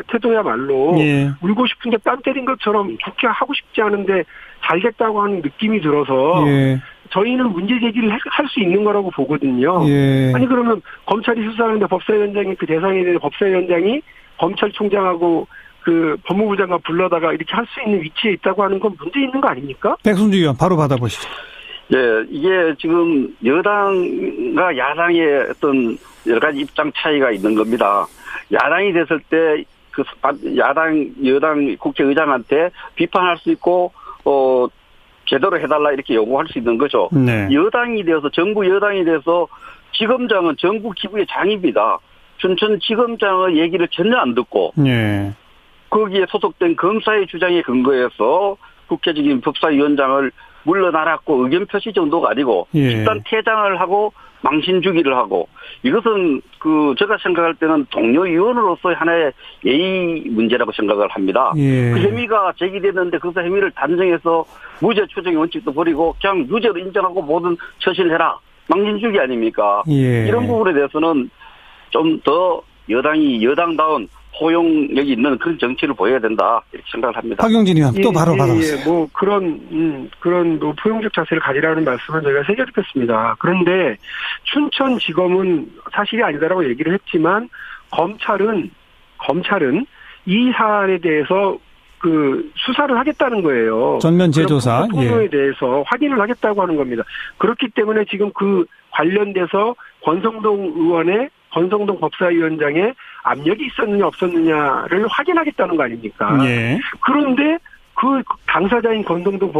태도야말로 예. 울고 싶은 게 땀 때린 것처럼 국회 하고 싶지 않은데 잘겠다고 하는 느낌이 들어서 예. 저희는 문제 제기를 할 수 있는 거라고 보거든요. 예. 아니 그러면 검찰이 수사하는데 법사위원장이 그 대상에 대해 법사위원장이 검찰총장하고 그 법무부 장관 불러다가 이렇게 할 수 있는 위치에 있다고 하는 건 문제 있는 거 아닙니까? 백승주 의원 바로 받아보시죠. 예, 이게 지금 여당과 야당의 어떤 여러 가지 입장 차이가 있는 겁니다. 야당이 됐을 때 그 여당 국회의장한테 비판할 수 있고 제대로 해달라 이렇게 요구할 수 있는 거죠. 네. 여당이 되어서 정부 여당이 돼서 지검장은 정부 기부의 장입니다. 춘천지검장의 얘기를 전혀 안 듣고 예. 거기에 소속된 검사의 주장에 근거해서 국회적인 법사위원장을 물러나라고 의견 표시 정도가 아니고 예. 집단 퇴장을 하고 망신 주기를 하고 이것은 제가 생각할 때는 동료 의원으로서의 하나의 예의 문제라고 생각을 합니다. 예. 그 혐의가 제기됐는데 거기서 혐의를 단정해서 무죄 추정의 원칙도 버리고 그냥 유죄로 인정하고 모든 처신을 해라. 망신 주기 아닙니까? 예. 이런 부분에 대해서는 좀 더 여당이 여당다운 포용력이 있는 그런 정치를 보여야 된다 이렇게 생각을 합니다. 박용진 의원 또 바로 받아보세요. 뭐 그런 포용적 자세를 가지라는 말씀은 저희가 새겨 듣겠습니다. 그런데 춘천지검은 사실이 아니다라고 얘기를 했지만 검찰은 이 사안에 대해서 그 수사를 하겠다는 거예요. 전면 재조사. 폭로에 대해서 확인을 하겠다고 하는 겁니다. 그렇기 때문에 지금 그 관련돼서 권성동 법사위원장의 압력이 있었느냐 없었느냐를 확인하겠다는 거 아닙니까? 예. 그런데 그 당사자인 권성동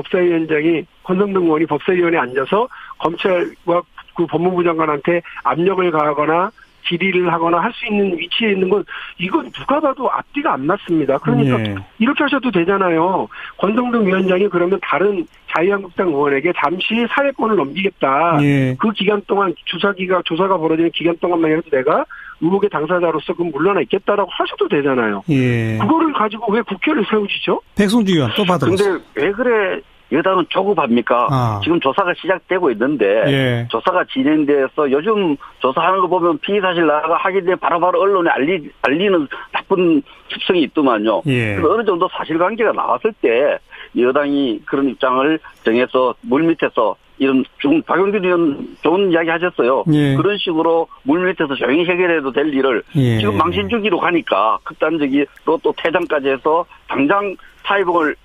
의원이 법사위원회에 앉아서 검찰과 그 법무부 장관한테 압력을 가하거나 질의를 하거나 할 수 있는 위치에 있는 건 이건 누가 봐도 앞뒤가 안 맞습니다. 그러니까 예. 이렇게 하셔도 되잖아요. 권성동 위원장이 그러면 다른 자유한국당 의원에게 잠시 사회권을 넘기겠다. 예. 그 기간 동안 조사가 벌어지는 기간 동안만이라도 내가 의혹의 당사자로서 그럼 물러나 있겠다라고 하셔도 되잖아요. 예. 그거를 가지고 왜 국회를 세우시죠? 백승주 의원 또 받아보세요. 근데 왜 그래 여당은 조급합니까? 지금 조사가 시작되고 있는데 예. 조사가 진행돼서 요즘 조사하는 거 보면 피의사실 나가 하기 때문에 바로바로 언론에 알리는 나쁜 습성이 있더만요. 예. 그래서 어느 정도 사실관계가 나왔을 때 여당이 그런 입장을 정해서 물밑에서 이런 박용진 의원 좋은 이야기 하셨어요. 예. 그런 식으로 물밑에서 조용히 해결해도 될 일을 예. 지금 망신주기로 가니까 극단적으로 또 퇴장까지 해서 당장 사회복을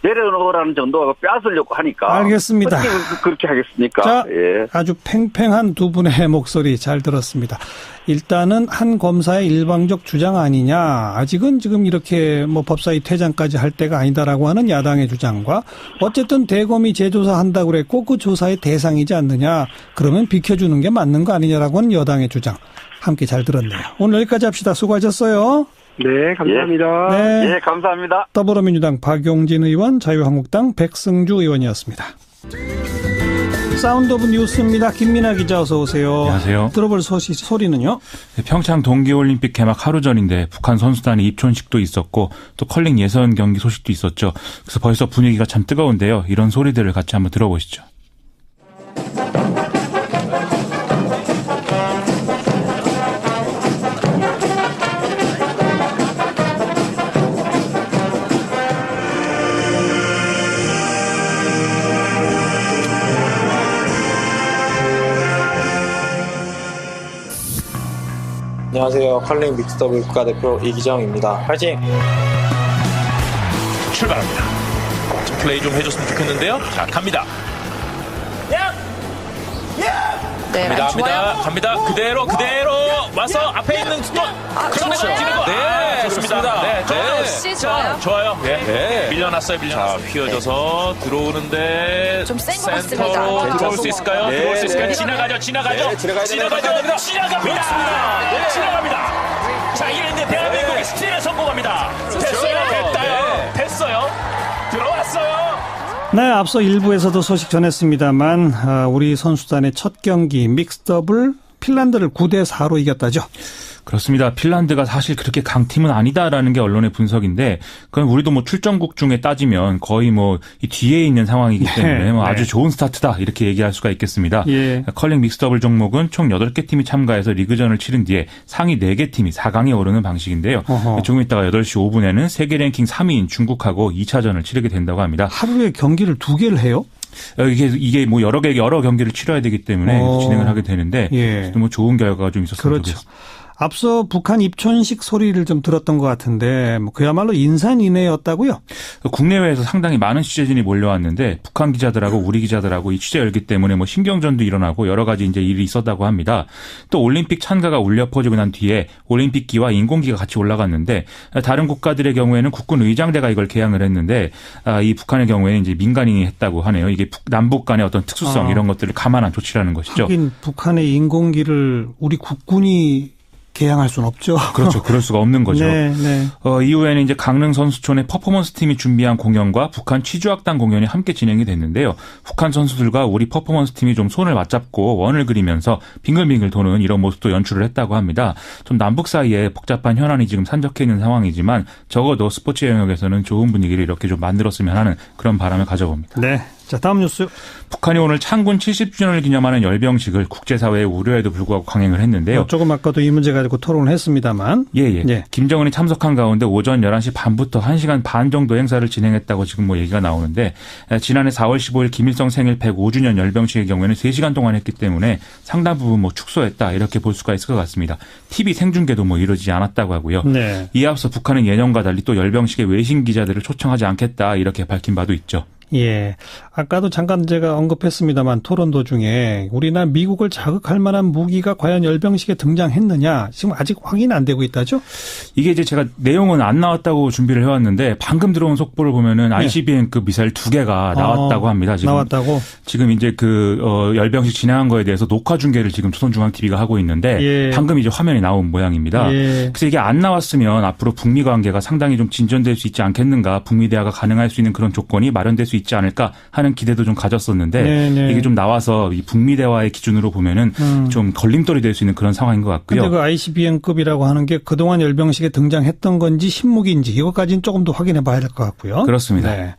내려놓으라는 정도가 빼앗으려고 하니까. 알겠습니다. 어떻게 그렇게 하겠습니까? 자, 예. 아주 팽팽한 두 분의 목소리 잘 들었습니다. 일단은 한 검사의 일방적 주장 아니냐. 아직은 지금 이렇게 뭐 법사위 퇴장까지 할 때가 아니다라고 하는 야당의 주장과 어쨌든 대검이 재조사한다고 그랬고 그 조사의 대상이지 않느냐. 그러면 비켜주는 게 맞는 거 아니냐라고 하는 여당의 주장. 함께 잘 들었네요. 오늘 여기까지 합시다. 수고하셨어요. 네, 감사합니다. 네. 예, 감사합니다. 더불어민주당 박용진 의원, 자유한국당 백승주 의원이었습니다. 사운드 오브 뉴스입니다. 김민아 기자 어서 오세요. 안녕하세요. 들어볼 소리는요? 평창 동계올림픽 개막 하루 전인데 북한 선수단의 입촌식도 있었고 또 컬링 예선 경기 소식도 있었죠. 그래서 벌써 분위기가 참 뜨거운데요. 이런 소리들을 같이 한번 들어보시죠. 안녕하세요. 컬링 믹스더블 국가대표 이기정입니다. 파이팅! 출발합니다. 좀 플레이 좀 해줬으면 좋겠는데요. 자, 갑니다. 네, 갑니다. 그대로 와서 앞에 있는 또 그렇죠. 네, 좋습니다. 네, 좋아요. 네. 밀려났어요. 자, 휘어져서 들어오는데 좀 센 것 센터로 같습니다. 들어올 수 있을까요? 지나가죠. 지나갑니다. 자, 이랬는데 대한민국이 스틸에 성공합니다. 됐어요. 들어왔어요. 네, 앞서 일부에서도 소식 전했습니다만 우리 선수단의 첫 경기 믹스더블 핀란드를 9대4로 이겼다죠. 그렇습니다. 핀란드가 사실 그렇게 강팀은 아니다라는 게 언론의 분석인데 그건 우리도 뭐 출전국 중에 따지면 거의 뭐 이 뒤에 있는 상황이기 때문에 뭐 아주 좋은 스타트다 이렇게 얘기할 수가 있겠습니다. 예. 컬링 믹스더블 종목은 총 8개 팀이 참가해서 리그전을 치른 뒤에 상위 4개 팀이 4강에 오르는 방식인데요. 조금 있다가 8시 5분에는 세계 랭킹 3위인 중국하고 2차전을 치르게 된다고 합니다. 하루에 경기를 2개를 해요? 이게 뭐 여러 경기를 치러야 되기 때문에 진행을 하게 되는데 예. 뭐 좋은 결과가 좀 있었으면 그렇죠. 좋겠습니다. 앞서 북한 입촌식 소리를 좀 들었던 것 같은데 뭐 그야말로 인산인해였다고요? 국내외에서 상당히 많은 취재진이 몰려왔는데 북한 기자들하고 우리 기자들하고 이 취재 열기 때문에 뭐 신경전도 일어나고 여러 가지 이제 일이 있었다고 합니다. 또 올림픽 찬가가 울려 퍼지고 난 뒤에 올림픽기와 인공기가 같이 올라갔는데 다른 국가들의 경우에는 국군 의장대가 이걸 개항을 했는데 이 북한의 경우에는 이제 민간인이 했다고 하네요. 이게 남북 간의 어떤 특수성 이런 것들을 감안한 조치라는 것이죠. 하긴 북한의 인공기를 우리 국군이 개항할 수는 없죠. 그렇죠. 그럴 수가 없는 거죠. 네. 이후에는 이제 강릉 선수촌의 퍼포먼스 팀이 준비한 공연과 북한 취주학당 공연이 함께 진행이 됐는데요. 북한 선수들과 우리 퍼포먼스 팀이 좀 손을 맞잡고 원을 그리면서 빙글빙글 도는 이런 모습도 연출을 했다고 합니다. 좀 남북 사이에 복잡한 현안이 지금 산적해 있는 상황이지만 적어도 스포츠 영역에서는 좋은 분위기를 이렇게 좀 만들었으면 하는 그런 바람을 가져봅니다. 네. 자, 다음 뉴스. 북한이 오늘 창군 70주년을 기념하는 열병식을 국제사회의 우려에도 불구하고 강행을 했는데요. 조금 아까도 이 문제 가지고 토론을 했습니다만. 예. 김정은이 참석한 가운데 오전 11시 반부터 1시간 반 정도 행사를 진행했다고 지금 뭐 얘기가 나오는데 지난해 4월 15일 김일성 생일 105주년 열병식의 경우에는 3시간 동안 했기 때문에 상당 부분 뭐 축소했다 이렇게 볼 수가 있을 것 같습니다. TV 생중계도 뭐 이루어지지 않았다고 하고요. 네. 이에 앞서 북한은 예년과 달리 또 열병식에 외신 기자들을 초청하지 않겠다 이렇게 밝힌 바도 있죠. 예. 아까도 잠깐 제가 언급했습니다만 토론 도중에 우리나 미국을 자극할 만한 무기가 과연 열병식에 등장했느냐 지금 아직 확인 안 되고 있다죠? 이게 이제 제가 내용은 안 나왔다고 준비를 해왔는데 방금 들어온 속보를 보면은 ICBM급 미사일 2개가 나왔다고 합니다. 지금 나왔다고? 지금 이제 열병식 진행한 거에 대해서 녹화 중계를 지금 조선중앙TV가 하고 있는데 예. 방금 이제 화면이 나온 모양입니다. 예. 그래서 이게 안 나왔으면 앞으로 북미 관계가 상당히 좀 진전될 수 있지 않겠는가, 북미 대화가 가능할 수 있는 그런 조건이 마련될 수 있지 않을까 하는 기대도 좀 가졌었는데 네네. 이게 좀 나와서 이 북미 대화의 기준으로 보면은 좀 걸림돌이 될 수 있는 그런 상황인 것 같고요. 그런데 그 ICBM급이라고 하는 게 그동안 열병식에 등장했던 건지 신무기인지 이것까지는 조금 더 확인해 봐야 될 것 같고요. 그렇습니다. 네.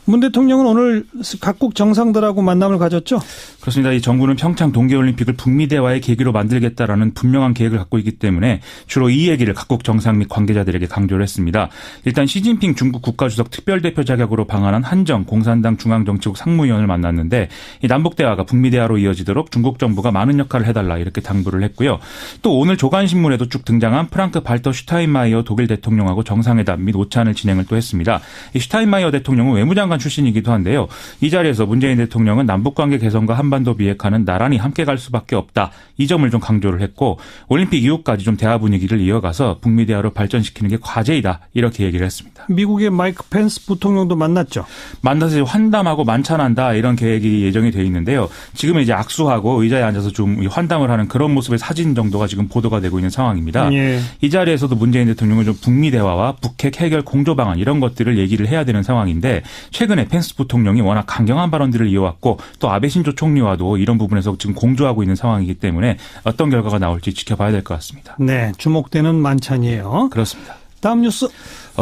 문 대통령은 오늘 각국 정상들하고 만남을 가졌죠? 그렇습니다. 이 정부는 평창 동계올림픽을 북미 대화의 계기로 만들겠다라는 분명한 계획을 갖고 있기 때문에 주로 이 얘기를 각국 정상 및 관계자들에게 강조를 했습니다. 일단 시진핑 중국 국가주석 특별대표 자격으로 방한한 한정 공산당 중앙정치국 상무위원을 만났는데 이 남북 대화가 북미 대화로 이어지도록 중국 정부가 많은 역할을 해달라 이렇게 당부를 했고요. 또 오늘 조간신문에도 쭉 등장한 프랑크 발터 슈타인마이어 독일 대통령하고 정상회담 및 오찬을 진행을 또 했습니다. 이 슈타인마이어 대통령은 외무장관 출신이기도 한데요. 이 자리에서 문재인 대통령은 남북관계 개선과 한반도 비핵화는 나란히 함께 갈 수밖에 없다. 이 점을 좀 강조를 했고 올림픽 이후까지 좀 대화 분위기를 이어가서 북미 대화로 발전시키는 게 과제이다. 이렇게 얘기를 했습니다. 미국의 마이크 펜스 부통령도 만났죠. 만나서 환담하고 만찬한다 이런 계획이 예정이 돼 있는데요. 지금은 이제 악수하고 의자에 앉아서 좀 환담을 하는 그런 모습의 사진 정도가 지금 보도가 되고 있는 상황입니다. 예. 이 자리에서도 문재인 대통령은 좀 북미 대화와 북핵 해결 공조 방안 이런 것들을 얘기를 해야 되는 상황인데 최근에 펜스 부통령이 워낙 강경한 발언들을 이어왔고 또 아베 신조 총리와도 이런 부분에서 지금 공조하고 있는 상황이기 때문에 어떤 결과가 나올지 지켜봐야 될 것 같습니다. 네, 주목되는 만찬이에요. 그렇습니다. 다음 뉴스.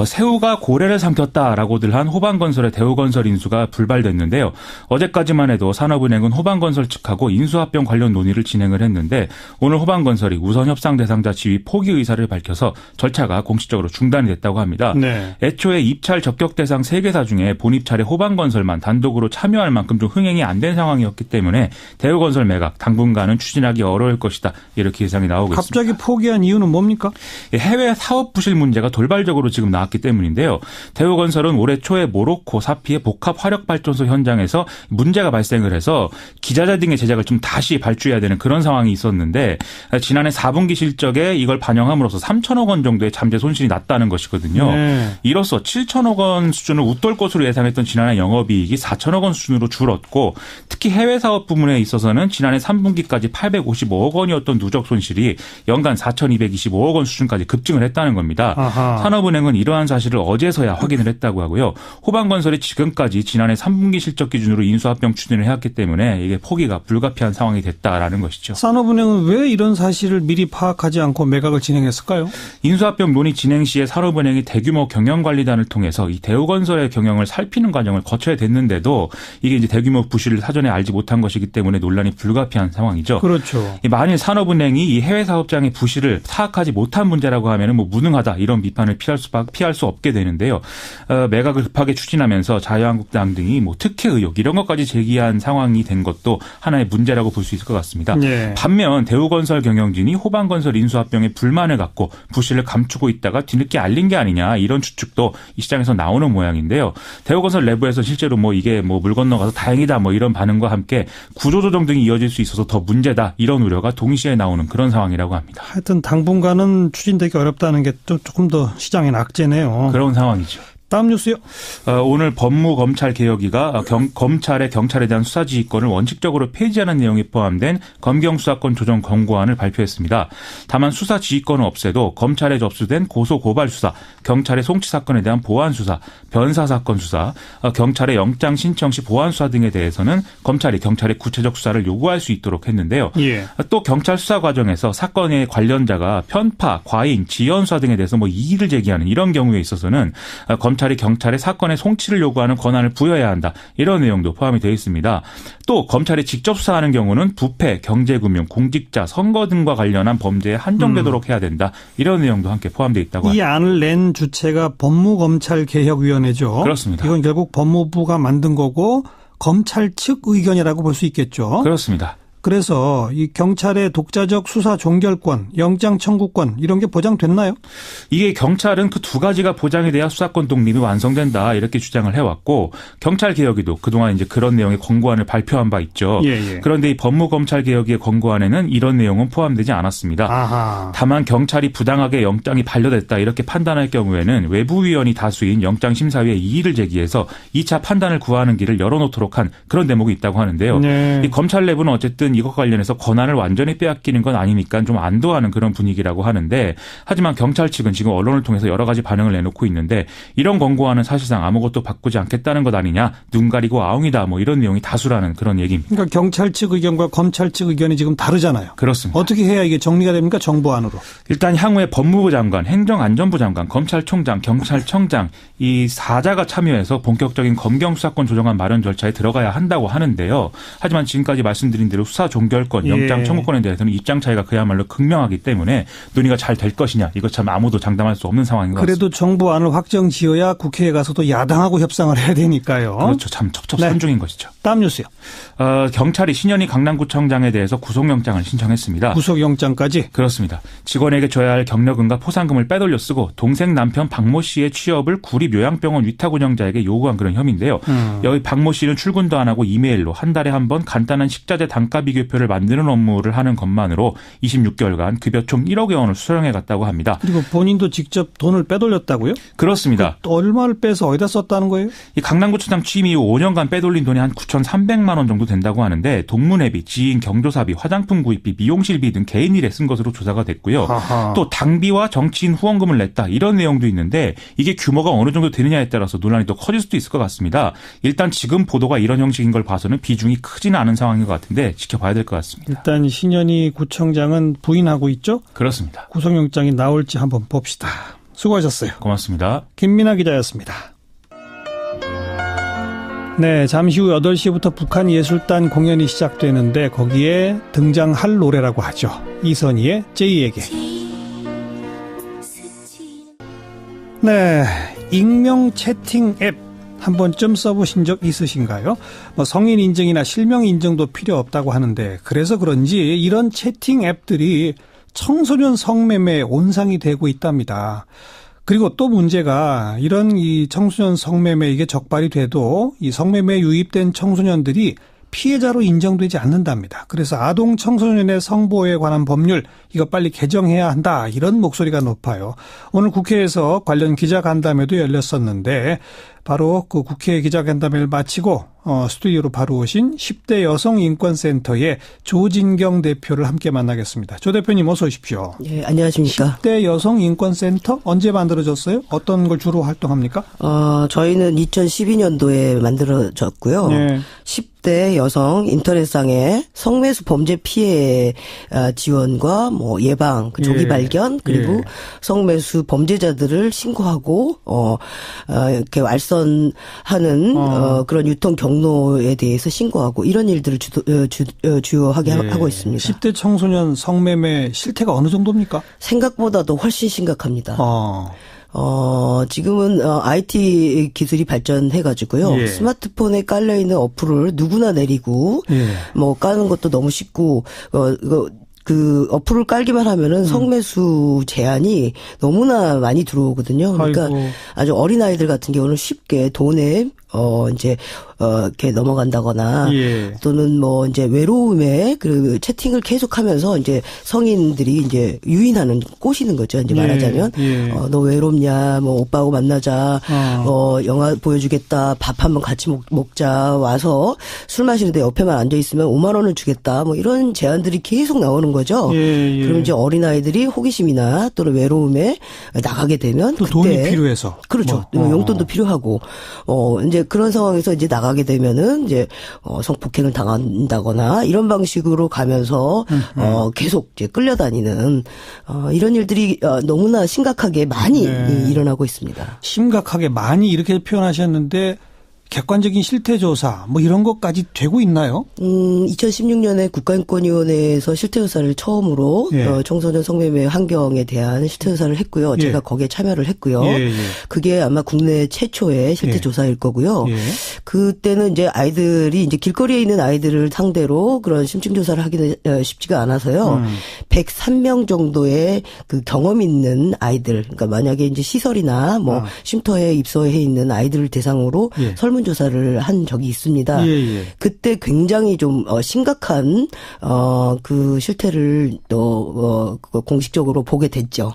새우가 고래를 삼켰다라고들 한 호반건설의 대우건설 인수가 불발됐는데요. 어제까지만 해도 산업은행은 호반건설 측하고 인수합병 관련 논의를 진행을 했는데 오늘 호반건설이 우선 협상 대상자 지위 포기 의사를 밝혀서 절차가 공식적으로 중단이 됐다고 합니다. 네. 애초에 입찰 적격 대상 3개사 중에 본입찰에 호반건설만 단독으로 참여할 만큼 좀 흥행이 안 된 상황이었기 때문에 대우건설 매각 당분간은 추진하기 어려울 것이다. 이렇게 예상이 나오고 있습니다. 갑자기 포기한 이유는 뭡니까? 해외 사업 부실 문제가 돌발적으로 지금 나왔기 때문인데요. 대우건설은 올해 초에 모로코 사피의 복합 화력발전소 현장에서 문제가 발생을 해서 기자재 등의 제작을 좀 다시 발주해야 되는 그런 상황이 있었는데 지난해 4분기 실적에 이걸 반영함으로써 3천억 원 정도의 잠재 손실이 났다는 것이거든요. 네. 이로써 7천억 원 수준을 웃돌 것으로 예상했던 지난해 영업이익이 4천억 원 수준으로 줄었고 특히 해외 사업 부문에 있어서는 지난해 3분기까지 855억 원이었던 누적 손실이 연간 4,225억 원 수준까지 급증을 했다는 겁니다. 아하. 산업은행은 이러한 사실을 어제서야 확인을 했다고 하고요. 호반건설이 지금까지 지난해 3분기 실적 기준으로 인수합병 추진을 해왔기 때문에 이게 포기가 불가피한 상황이 됐다라는 것이죠. 산업은행은 왜 이런 사실을 미리 파악하지 않고 매각을 진행했을까요? 인수합병 논의 진행 시에 산업은행이 대규모 경영관리단을 통해서 이 대우건설의 경영을 살피는 과정을 거쳐야 됐는데도 이게 이제 대규모 부실을 사전에 알지 못한 것이기 때문에 논란이 불가피한 상황이죠. 그렇죠. 만일 산업은행이 이 해외 사업장의 부실을 파악하지 못한 문제라고 하면은 뭐 무능하다 이런 비판을 피할 수 없게 되는데요. 매각을 급하게 추진하면서 자유한국당 등이 뭐 특혜 의혹 이런 것까지 제기한 상황이 된 것도 하나의 문제라고 볼 수 있을 것 같습니다. 네. 반면 대우건설 경영진이 호반건설 인수합병에 불만을 갖고 부실을 감추고 있다가 뒤늦게 알린 게 아니냐 이런 추측도 이 시장에서 나오는 모양인데요. 대우건설 내부에서 실제로 뭐 이게 뭐 물 건너가서 다행이다 뭐 이런 반응과 함께 구조조정 등이 이어질 수 있어서 더 문제다 이런 우려가 동시에 나오는 그런 상황이라고 합니다. 하여튼 당분간은 추진되기 어렵다는 게 또 조금 더 시장의 낙제네요. 그런 상황이죠. 다음 뉴스요. 오늘 법무검찰개혁위가 검찰의 경찰에 대한 수사지휘권을 원칙적으로 폐지하는 내용이 포함된 검경수사권 조정 권고안을 발표했습니다. 다만 수사지휘권은 없애도 검찰에 접수된 고소고발수사, 경찰의 송치사건에 대한 보안수사, 변사사건 수사, 경찰의 영장 신청 시 보안수사 등에 대해서는 검찰이 경찰의 구체적 수사를 요구할 수 있도록 했는데요. 예. 또 경찰 수사 과정에서 사건의 관련자가 편파, 과잉, 지연수사 등에 대해서 뭐 이의를 제기하는 이런 경우에 있어서는 검찰이 경찰의 사건의 송치를 요구하는 권한을 부여해야 한다. 이런 내용도 포함이 되어 있습니다. 또 검찰이 직접 수사하는 경우는 부패, 경제금융, 공직자, 선거 등과 관련한 범죄에 한정되도록 해야 된다. 이런 내용도 함께 포함되어 있다고 합니다. 이 안을 낸 주체가 법무검찰개혁위원회죠. 그렇습니다. 이건 결국 법무부가 만든 거고 검찰 측 의견이라고 볼 수 있겠죠. 그렇습니다. 그래서 이 경찰의 독자적 수사 종결권, 영장 청구권 이런 게 보장됐나요? 이게 경찰은 그 두 가지가 보장이 돼야 수사권 독립이 완성된다 이렇게 주장을 해왔고 경찰개혁위도 그동안 이제 그런 내용의 권고안을 발표한 바 있죠. 예. 그런데 이 법무검찰개혁위의 권고안에는 이런 내용은 포함되지 않았습니다. 아하. 다만 경찰이 부당하게 영장이 반려됐다 이렇게 판단할 경우에는 외부위원이 다수인 영장심사위에 이의를 제기해서 2차 판단을 구하는 길을 열어놓도록 한 그런 대목이 있다고 하는데요. 네. 이 검찰 내부는 어쨌든 이것 관련해서 권한을 완전히 빼앗기는 건 아니니까 좀 안도하는 그런 분위기라고 하는데 하지만 경찰 측은 지금 언론을 통해서 여러 가지 반응을 내놓고 있는데 이런 권고안은 사실상 아무것도 바꾸지 않겠다는 것 아니냐, 눈 가리고 아웅이다 뭐 이런 내용이 다수라는 그런 얘기입니다. 그러니까 경찰 측 의견과 검찰 측 의견이 지금 다르잖아요. 그렇습니다. 어떻게 해야 이게 정리가 됩니까? 정부안으로. 일단 향후에 법무부 장관, 행정안전부 장관, 검찰총장, 경찰청장 이 4자가 참여해서 본격적인 검경 수사권 조정안 마련 절차에 들어가야 한다고 하는데요. 하지만 지금까지 말씀드린 대로 수사 종결권, 영장 청구권에 대해서는 입장 차이가 그야말로 극명하기 때문에 논의가 잘 될 것이냐 이거 참 아무도 장담할 수 없는 상황인 것 같습니다. 그래도 정부안을 확정 지어야 국회에 가서도 야당하고 협상을 해야 되니까요. 그렇죠. 참 첩첩산중인 것이죠. 다음 뉴스요. 경찰이 신현희 강남구청장에 대해서 구속영장을 신청했습니다. 구속영장까지? 그렇습니다. 직원에게 줘야 할 경력금과 포상금을 빼돌려 쓰고 동생 남편 박모 씨의 취업을 구립요양병원 위탁 운영자에게 요구한 그런 혐의인데요. 여기 박모 씨는 출근도 안 하고 이메일로 한 달에 한 번 간단한 식자재 단가 비교표를 만드는 업무를 하는 것만으로 26개월간 급여 총 1억여 원을 수령해 갔다고 합니다. 그리고 본인도 직접 돈을 빼돌렸다고요? 그렇습니다. 또 얼마를 빼서 어디다 썼다는 거예요? 이 강남구청장 취임 이후 5년간 빼돌린 돈이 한 9,300만 원 정도 된다고 하는데 동문회비, 지인 경조사비, 화장품 구입비, 미용실비 등 개인 일에 쓴 것으로 조사가 됐고요. 아하. 또 당비와 정치인 후원금을 냈다 이런 내용도 있는데 이게 규모가 어느 정도 되느냐에 따라서 논란이 더 커질 수도 있을 것 같습니다. 일단 지금 보도가 이런 형식인 걸 봐서는 비중이 크지는 않은 상황인 것 같은데 지켜봐야 될 것 같습니다. 일단 신현희 구청장은 부인하고 있죠? 그렇습니다. 구속영장이 나올지 한번 봅시다. 수고하셨어요. 고맙습니다. 김민아 기자였습니다. 네, 잠시 후 8시부터 북한예술단 공연이 시작되는데 거기에 등장할 노래라고 하죠. 이선희의 제이에게. 네, 익명 채팅 앱 한 번쯤 써보신 적 있으신가요? 성인 인증이나 실명 인증도 필요 없다고 하는데 그래서 그런지 이런 채팅 앱들이 청소년 성매매에 온상이 되고 있답니다. 그리고 또 문제가 이런 이 청소년 성매매 이게 적발이 돼도 이 성매매에 유입된 청소년들이 피해자로 인정되지 않는답니다. 그래서 아동 청소년의 성보호에 관한 법률 이거 빨리 개정해야 한다 이런 목소리가 높아요. 오늘 국회에서 관련 기자간담회도 열렸었는데 바로 그 국회 기자간담회를 마치고 스튜디오로 바로 오신 10대 여성인권센터의 조진경 대표를 함께 만나겠습니다. 조 대표님 어서 오십시오. 네, 안녕하십니까. 10대 여성인권센터 언제 만들어졌어요? 어떤 걸 주로 활동합니까? 저희는 2012년도에 만들어졌고요. 네. 10대 여성 인터넷상의 성매수 범죄 피해 지원과 뭐 예방, 조기 발견 그리고 성매수 범죄자들을 신고하고 이렇게 알선하는 그런 유통 경로에 대해서 신고하고 이런 일들을 주요하게 하고 있습니다. 10대 청소년 성매매 실태가 어느 정도입니까? 생각보다도 훨씬 심각합니다. 지금은 IT 기술이 발전해가지고요. 스마트폰에 깔려있는 어플을 누구나 내리고 뭐 까는 것도 너무 쉽고 그 어플을 깔기만 하면은 성매수 제한이 너무나 많이 들어오거든요. 그러니까 아이고. 아주 어린 아이들 같은 경우는 쉽게 돈에 이렇게 넘어간다거나 또는 뭐 이제 외로움에 그 채팅을 계속하면서 이제 성인들이 이제 유인하는 꼬시는 거죠. 이제 말하자면 너 외롭냐, 뭐 오빠하고 만나자, 영화 보여주겠다, 밥 한번 같이 먹자, 와서 술 마시는데 옆에만 앉아 있으면 5만 원을 주겠다, 뭐 이런 제안들이 계속 나오는 거죠. 그럼 이제 어린 아이들이 호기심이나 또는 외로움에 나가게 되면 또 그때 돈이 필요해서 그렇죠. 용돈도 필요하고 이제 그런 상황에서 이제 나가게 되면은 이제 성폭행을 당한다거나 이런 방식으로 가면서 계속 이제 끌려다니는 이런 일들이 너무나 심각하게 많이 일어나고 있습니다. 심각하게 많이 이렇게 표현하셨는데 객관적인 실태조사 뭐 이런 것까지 되고 있나요? 2016년에 국가인권위원회에서 실태조사를 처음으로 청소년 성매매 환경에 대한 실태조사를 했고요. 제가 거기에 참여를 했고요. 그게 아마 국내 최초의 실태조사일 거고요. 그때는 이제 아이들이 이제 길거리에 있는 아이들을 상대로 그런 심층조사를 하기는 쉽지가 않아서요. 103명 정도의 그 경험 있는 아이들, 그러니까 만약에 이제 시설이나 뭐 쉼터에 입소해 있는 아이들을 대상으로 설문조사를 한 적이 있습니다. 그때 굉장히 좀 심각한 그 실태를 또 공식적으로 보게 됐죠.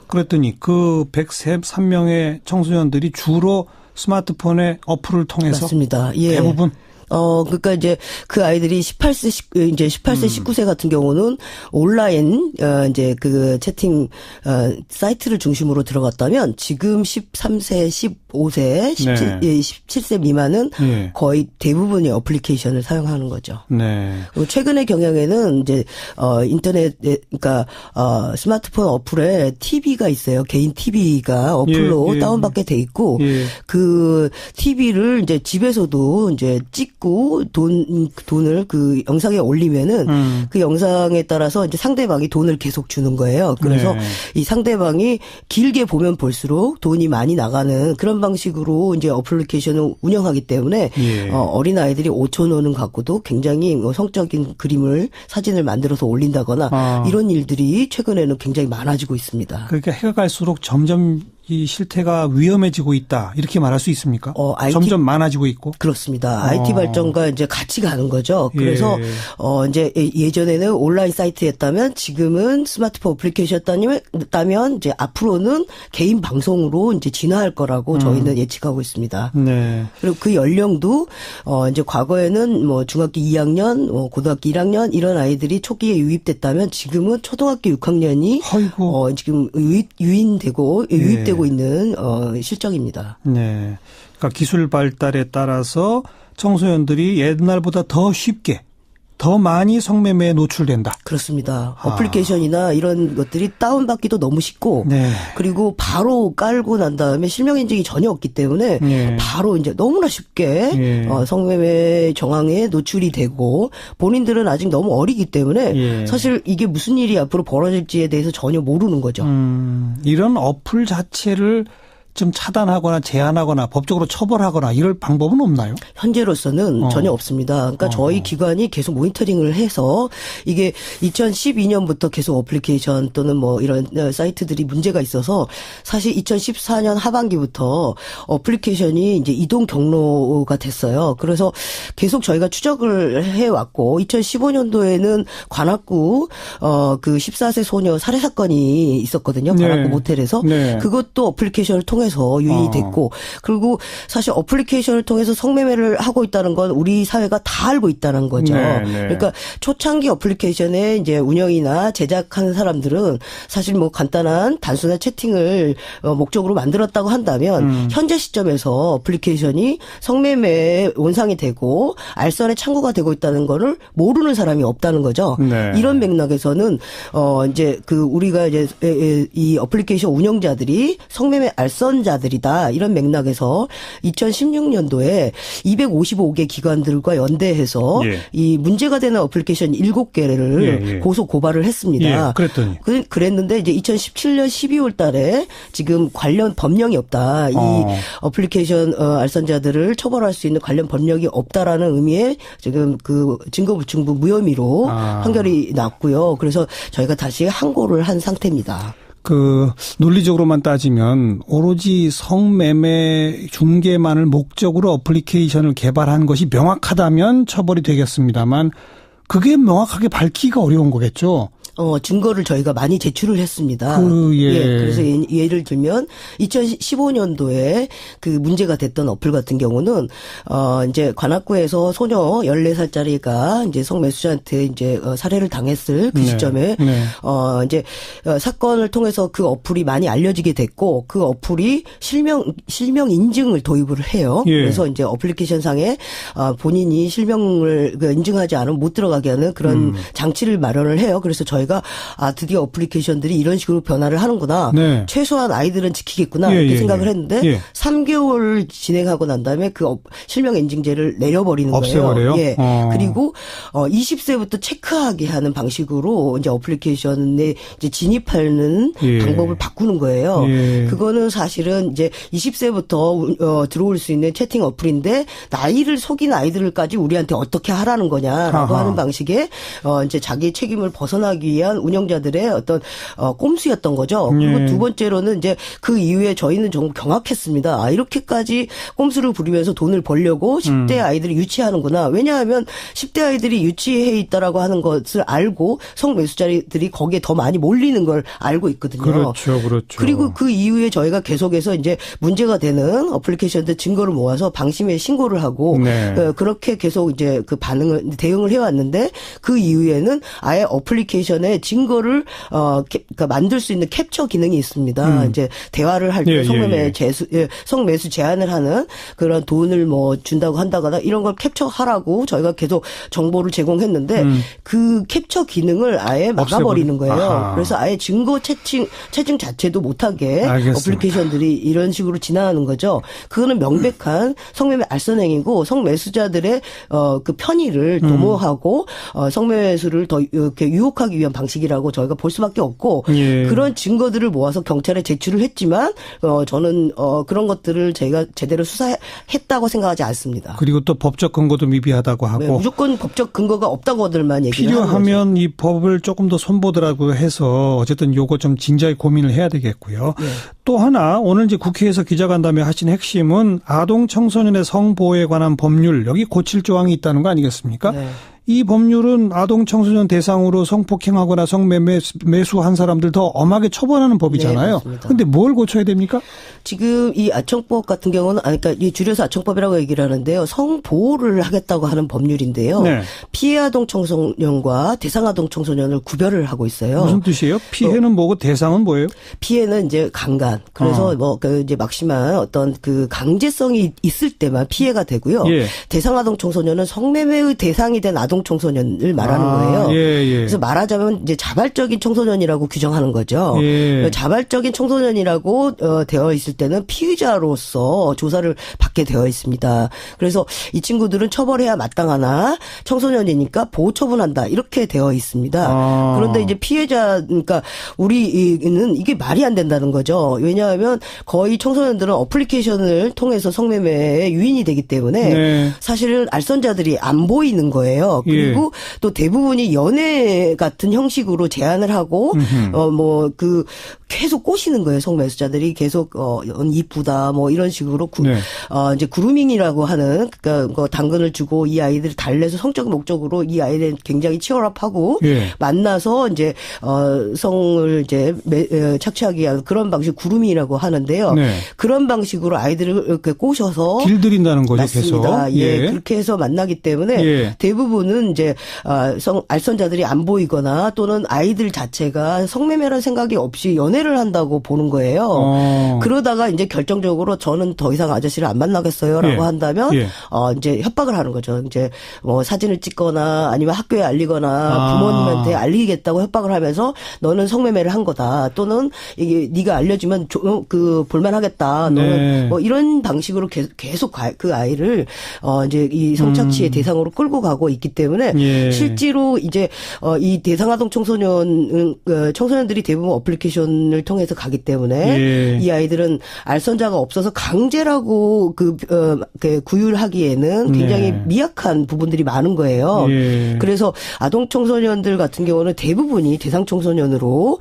그랬더니 그 103명의 청소년들이 주로 스마트폰의 어플을 통해서 맞습니다. 대부분 그러니까 이제 그 아이들이 18세, 19세 같은 경우는 온라인, 이제 채팅, 사이트를 중심으로 들어갔다면 지금 13세, 15세, 17세 미만은 거의 대부분의 어플리케이션을 사용하는 거죠. 그리고 최근의 경향에는 이제, 인터넷, 그러니까, 스마트폰 어플에 TV가 있어요. 개인 TV가 어플로 다운받게 돼 있고, 그 TV를 이제 집에서도 이제 찍고 돈을 그 영상에 올리면은 그 영상에 따라서 이제 상대방이 돈을 계속 주는 거예요. 그래서 이 상대방이 길게 보면 볼수록 돈이 많이 나가는 그런 방식으로 이제 어플리케이션을 운영하기 때문에 어린 아이들이 5천 원은 갖고도 굉장히 성적인 그림을 사진을 만들어서 올린다거나 이런 일들이 최근에는 굉장히 많아지고 있습니다. 그러니까 해가 갈수록 점점 이 실태가 위험해지고 있다 이렇게 말할 수 있습니까? 점점 많아지고 있고. 그렇습니다. IT 발전과 이제 같이 가는 거죠. 그래서 이제 예전에는 온라인 사이트였다면 지금은 스마트폰 어플리케이션이었다면 이제 앞으로는 개인 방송으로 이제 진화할 거라고 저희는 예측하고 있습니다. 그리고 그 연령도 이제 과거에는 뭐 중학교 2학년, 고등학교 1학년 이런 아이들이 초기에 유입됐다면 지금은 초등학교 6학년이 지금 유입되고 있는 실정입니다. 그러니까 기술 발달에 따라서 청소년들이 옛날보다 더 쉽게 더 많이 성매매에 노출된다. 그렇습니다. 어플리케이션이나 이런 것들이 다운받기도 너무 쉽고 그리고 바로 깔고 난 다음에 실명 인증이 전혀 없기 때문에 바로 이제 너무나 쉽게 성매매 정황에 노출이 되고 본인들은 아직 너무 어리기 때문에 사실 이게 무슨 일이 앞으로 벌어질지에 대해서 전혀 모르는 거죠. 이런 어플 자체를 좀 차단하거나 제한하거나 법적으로 처벌하거나 이럴 방법은 없나요? 현재로서는 전혀 없습니다. 그러니까 저희 기관이 계속 모니터링을 해서 이게 2012년부터 계속 어플리케이션 또는 뭐 이런 사이트들이 문제가 있어서 사실 2014년 하반기부터 어플리케이션이 이제 이동 경로가 됐어요. 그래서 계속 저희가 추적을 해왔고 2015년도에는 관악구 그 14세 소녀 살해 사건이 있었거든요. 관악구 모텔에서. 그것도 어플리케이션을 통해서 유인이 됐고 그리고 사실 어플리케이션을 통해서 성매매를 하고 있다는 건 우리 사회가 다 알고 있다는 거죠. 그러니까 초창기 어플리케이션의 이제 운영이나 제작하는 사람들은 사실 뭐 간단한 단순한 채팅을 목적으로 만들었다고 한다면 현재 시점에서 어플리케이션이 성매매의 원상이 되고 알선의 창구가 되고 있다는 거를 모르는 사람이 없다는 거죠. 이런 맥락에서는 이제 그 우리가 이제 이 어플리케이션 운영자들이 성매매 알선 자들이다 이런 맥락에서 2016년도에 255개 기관들과 연대해서 이 문제가 되는 어플리케이션 7개를 고소 고발을 했습니다. 그랬는데 이제 2017년 12월 달에 지금 관련 법령이 없다. 이 어플리케이션 알선자들을 처벌할 수 있는 관련 법령이 없다라는 의미의 지금 그 증거불충분 무혐의로 판결이 났고요. 그래서 저희가 다시 항고를 한 상태입니다. 그 논리적으로만 따지면 오로지 성매매 중개만을 목적으로 어플리케이션을 개발한 것이 명확하다면 처벌이 되겠습니다만 그게 명확하게 밝히기가 어려운 거겠죠. 증거를 저희가 많이 제출을 했습니다. 그래서 예를 들면 2015년도에 그 문제가 됐던 어플 같은 경우는 이제 관악구에서 소녀 14살짜리가 이제 성매수자한테 이제 살해를 당했을 그 시점에 이제 사건을 통해서 그 어플이 많이 알려지게 됐고 그 어플이 실명 인증을 도입을 해요. 그래서 이제 어플리케이션 상에 본인이 실명을 인증하지 않으면 못 들어가게 하는 그런 장치를 마련을 해요. 그래서 저희가 저희가 드디어 어플리케이션들이 이런 식으로 변화를 하는구나. 네. 최소한 아이들은 지키겠구나 이렇게 생각을 했는데 3개월 진행하고 난 다음에 그 실명 인증제를 내려버리는 없애버려요? 거예요. 예. 그리고 20세부터 체크하게 하는 방식으로 이제 어플리케이션에 이제 진입하는 방법을 바꾸는 거예요. 그거는 사실은 이제 20세부터 들어올 수 있는 채팅 어플인데 나이를 속인 아이들까지 우리한테 어떻게 하라는 거냐라고 하는 방식의 이제 자기 책임을 벗어나기 위한 운영자들의 어떤 꼼수였던 거죠. 그리고 두 번째로는 이제 그 이후에 저희는 정말 경악했습니다. 이렇게까지 꼼수를 부리면서 돈을 벌려고 10대 아이들이 유치하는구나. 왜냐하면 10대 아이들이 유치해 있다라고 하는 것을 알고 성매수자들이 거기에 더 많이 몰리는 걸 알고 있거든요. 그렇죠. 그리고 그 이후에 저희가 계속해서 이제 문제가 되는 어플리케이션들 증거를 모아서 방심에 신고를 하고 그렇게 계속 이제 그 대응을 해왔는데 그 이후에는 아예 어플리케이션에 증거를 그러니까 만들 수 있는 캡처 기능이 있습니다. 이제 대화를 할 때 성매수 제한을 하는 그런 돈을 뭐 준다고 한다거나 이런 걸 캡처하라고 저희가 계속 정보를 제공했는데 그 캡처 기능을 아예 막아버리는 거예요. 그래서 아예 증거 채팅 자체도 못하게 어플리케이션들이 이런 식으로 진행하는 거죠. 그거는 명백한 성매매 알선행위고 성매수자들의 그 편의를 도모하고 성매수를 더 이렇게 유혹하기 위한 방식이라고 저희가 볼 수밖에 없고 그런 증거들을 모아서 경찰에 제출을 했지만 저는 그런 것들을 저희가 제대로 수사했다고 생각하지 않습니다. 그리고 또 법적 근거도 미비하다고 하고 무조건 법적 근거가 없다고들만 얘기를 하는 거죠. 필요하면 이 법을 조금 더 손보더라고 해서 어쨌든 요거 좀 진지하게 고민을 해야 되겠고요. 또 하나 오늘 이제 국회에서 기자간담회 하신 핵심은 아동 청소년의 성보호에 관한 법률 여기 고칠 조항이 있다는 거 아니겠습니까? 이 법률은 아동 청소년 대상으로 성폭행하거나 성매수한 사람들 더 엄하게 처벌하는 법이잖아요. 그런데 뭘 고쳐야 됩니까? 지금 이 아청법 같은 경우는 그러니까 이 줄여서 아청법이라고 얘기를 하는데요. 성보호를 하겠다고 하는 법률인데요. 피해 아동 청소년과 대상 아동 청소년을 구별을 하고 있어요. 무슨 뜻이에요? 피해는 뭐고 대상은 뭐예요? 피해는 이제 강간. 그래서 뭐 그 이제 막심한 어떤 그 강제성이 있을 때만 피해가 되고요. 대상 아동 청소년은 성매매의 대상이 된 아동 청소년을 말하는 거예요. 그래서 말하자면 이제 자발적인 청소년이라고 규정하는 거죠. 자발적인 청소년이라고 되어 있을 때는 피의자로서 조사를 받게 되어 있습니다. 그래서 이 친구들은 처벌해야 마땅하나 청소년이니까 보호 처분한다 이렇게 되어 있습니다. 그런데 이제 피해자 그러니까 우리는 이게 말이 안 된다는 거죠. 왜냐하면 거의 청소년들은 어플리케이션을 통해서 성매매의 유인이 되기 때문에 사실은 알선자들이 안 보이는 거예요. 그리고 또 대부분이 연애 같은 형식으로 제안을 하고 뭐 그 계속 꼬시는 거예요. 성매수자들이 계속 이쁘다 뭐 이런 식으로 이제 그루밍이라고 하는 그러니까 당근을 주고 이 아이들을 달래서 성적 목적으로 이 아이를 굉장히 치열합하고 만나서 이제 성을 이제 착취하기 위한 그런 방식 그루밍이라고 하는데요. 그런 방식으로 아이들을 이렇게 꼬셔서 길들인다는 거죠. 맞습니다. 계속. 그렇게 해서 만나기 때문에 대부분은 이제 알선자들이 안 보이거나 또는 아이들 자체가 성매매라는 생각이 없이 연애를 한다고 보는 거예요. 그러다가 이제 결정적으로 저는 더 이상 아저씨를 안 만나겠어요라고 한다면 이제 협박을 하는 거죠. 이제 뭐 사진을 찍거나 아니면 학교에 알리거나 부모님한테 알리겠다고 협박을 하면서 너는 성매매를 한 거다. 또는 이게 네가 알려주면 그 볼만하겠다. 너는 뭐 이런 방식으로 계속 그 아이를 이제 이 성착취의 대상으로 끌고 가고 있기 때문에 실제로 이제 이 대상아동 청소년들이 대부분 어플리케이션을 통해서 가기 때문에 이 아이들은 알선자가 없어서 강제라고 구휼하기에는 굉장히 미약한 부분들이 많은 거예요. 그래서 아동 청소년들 같은 경우는 대부분이 대상 청소년으로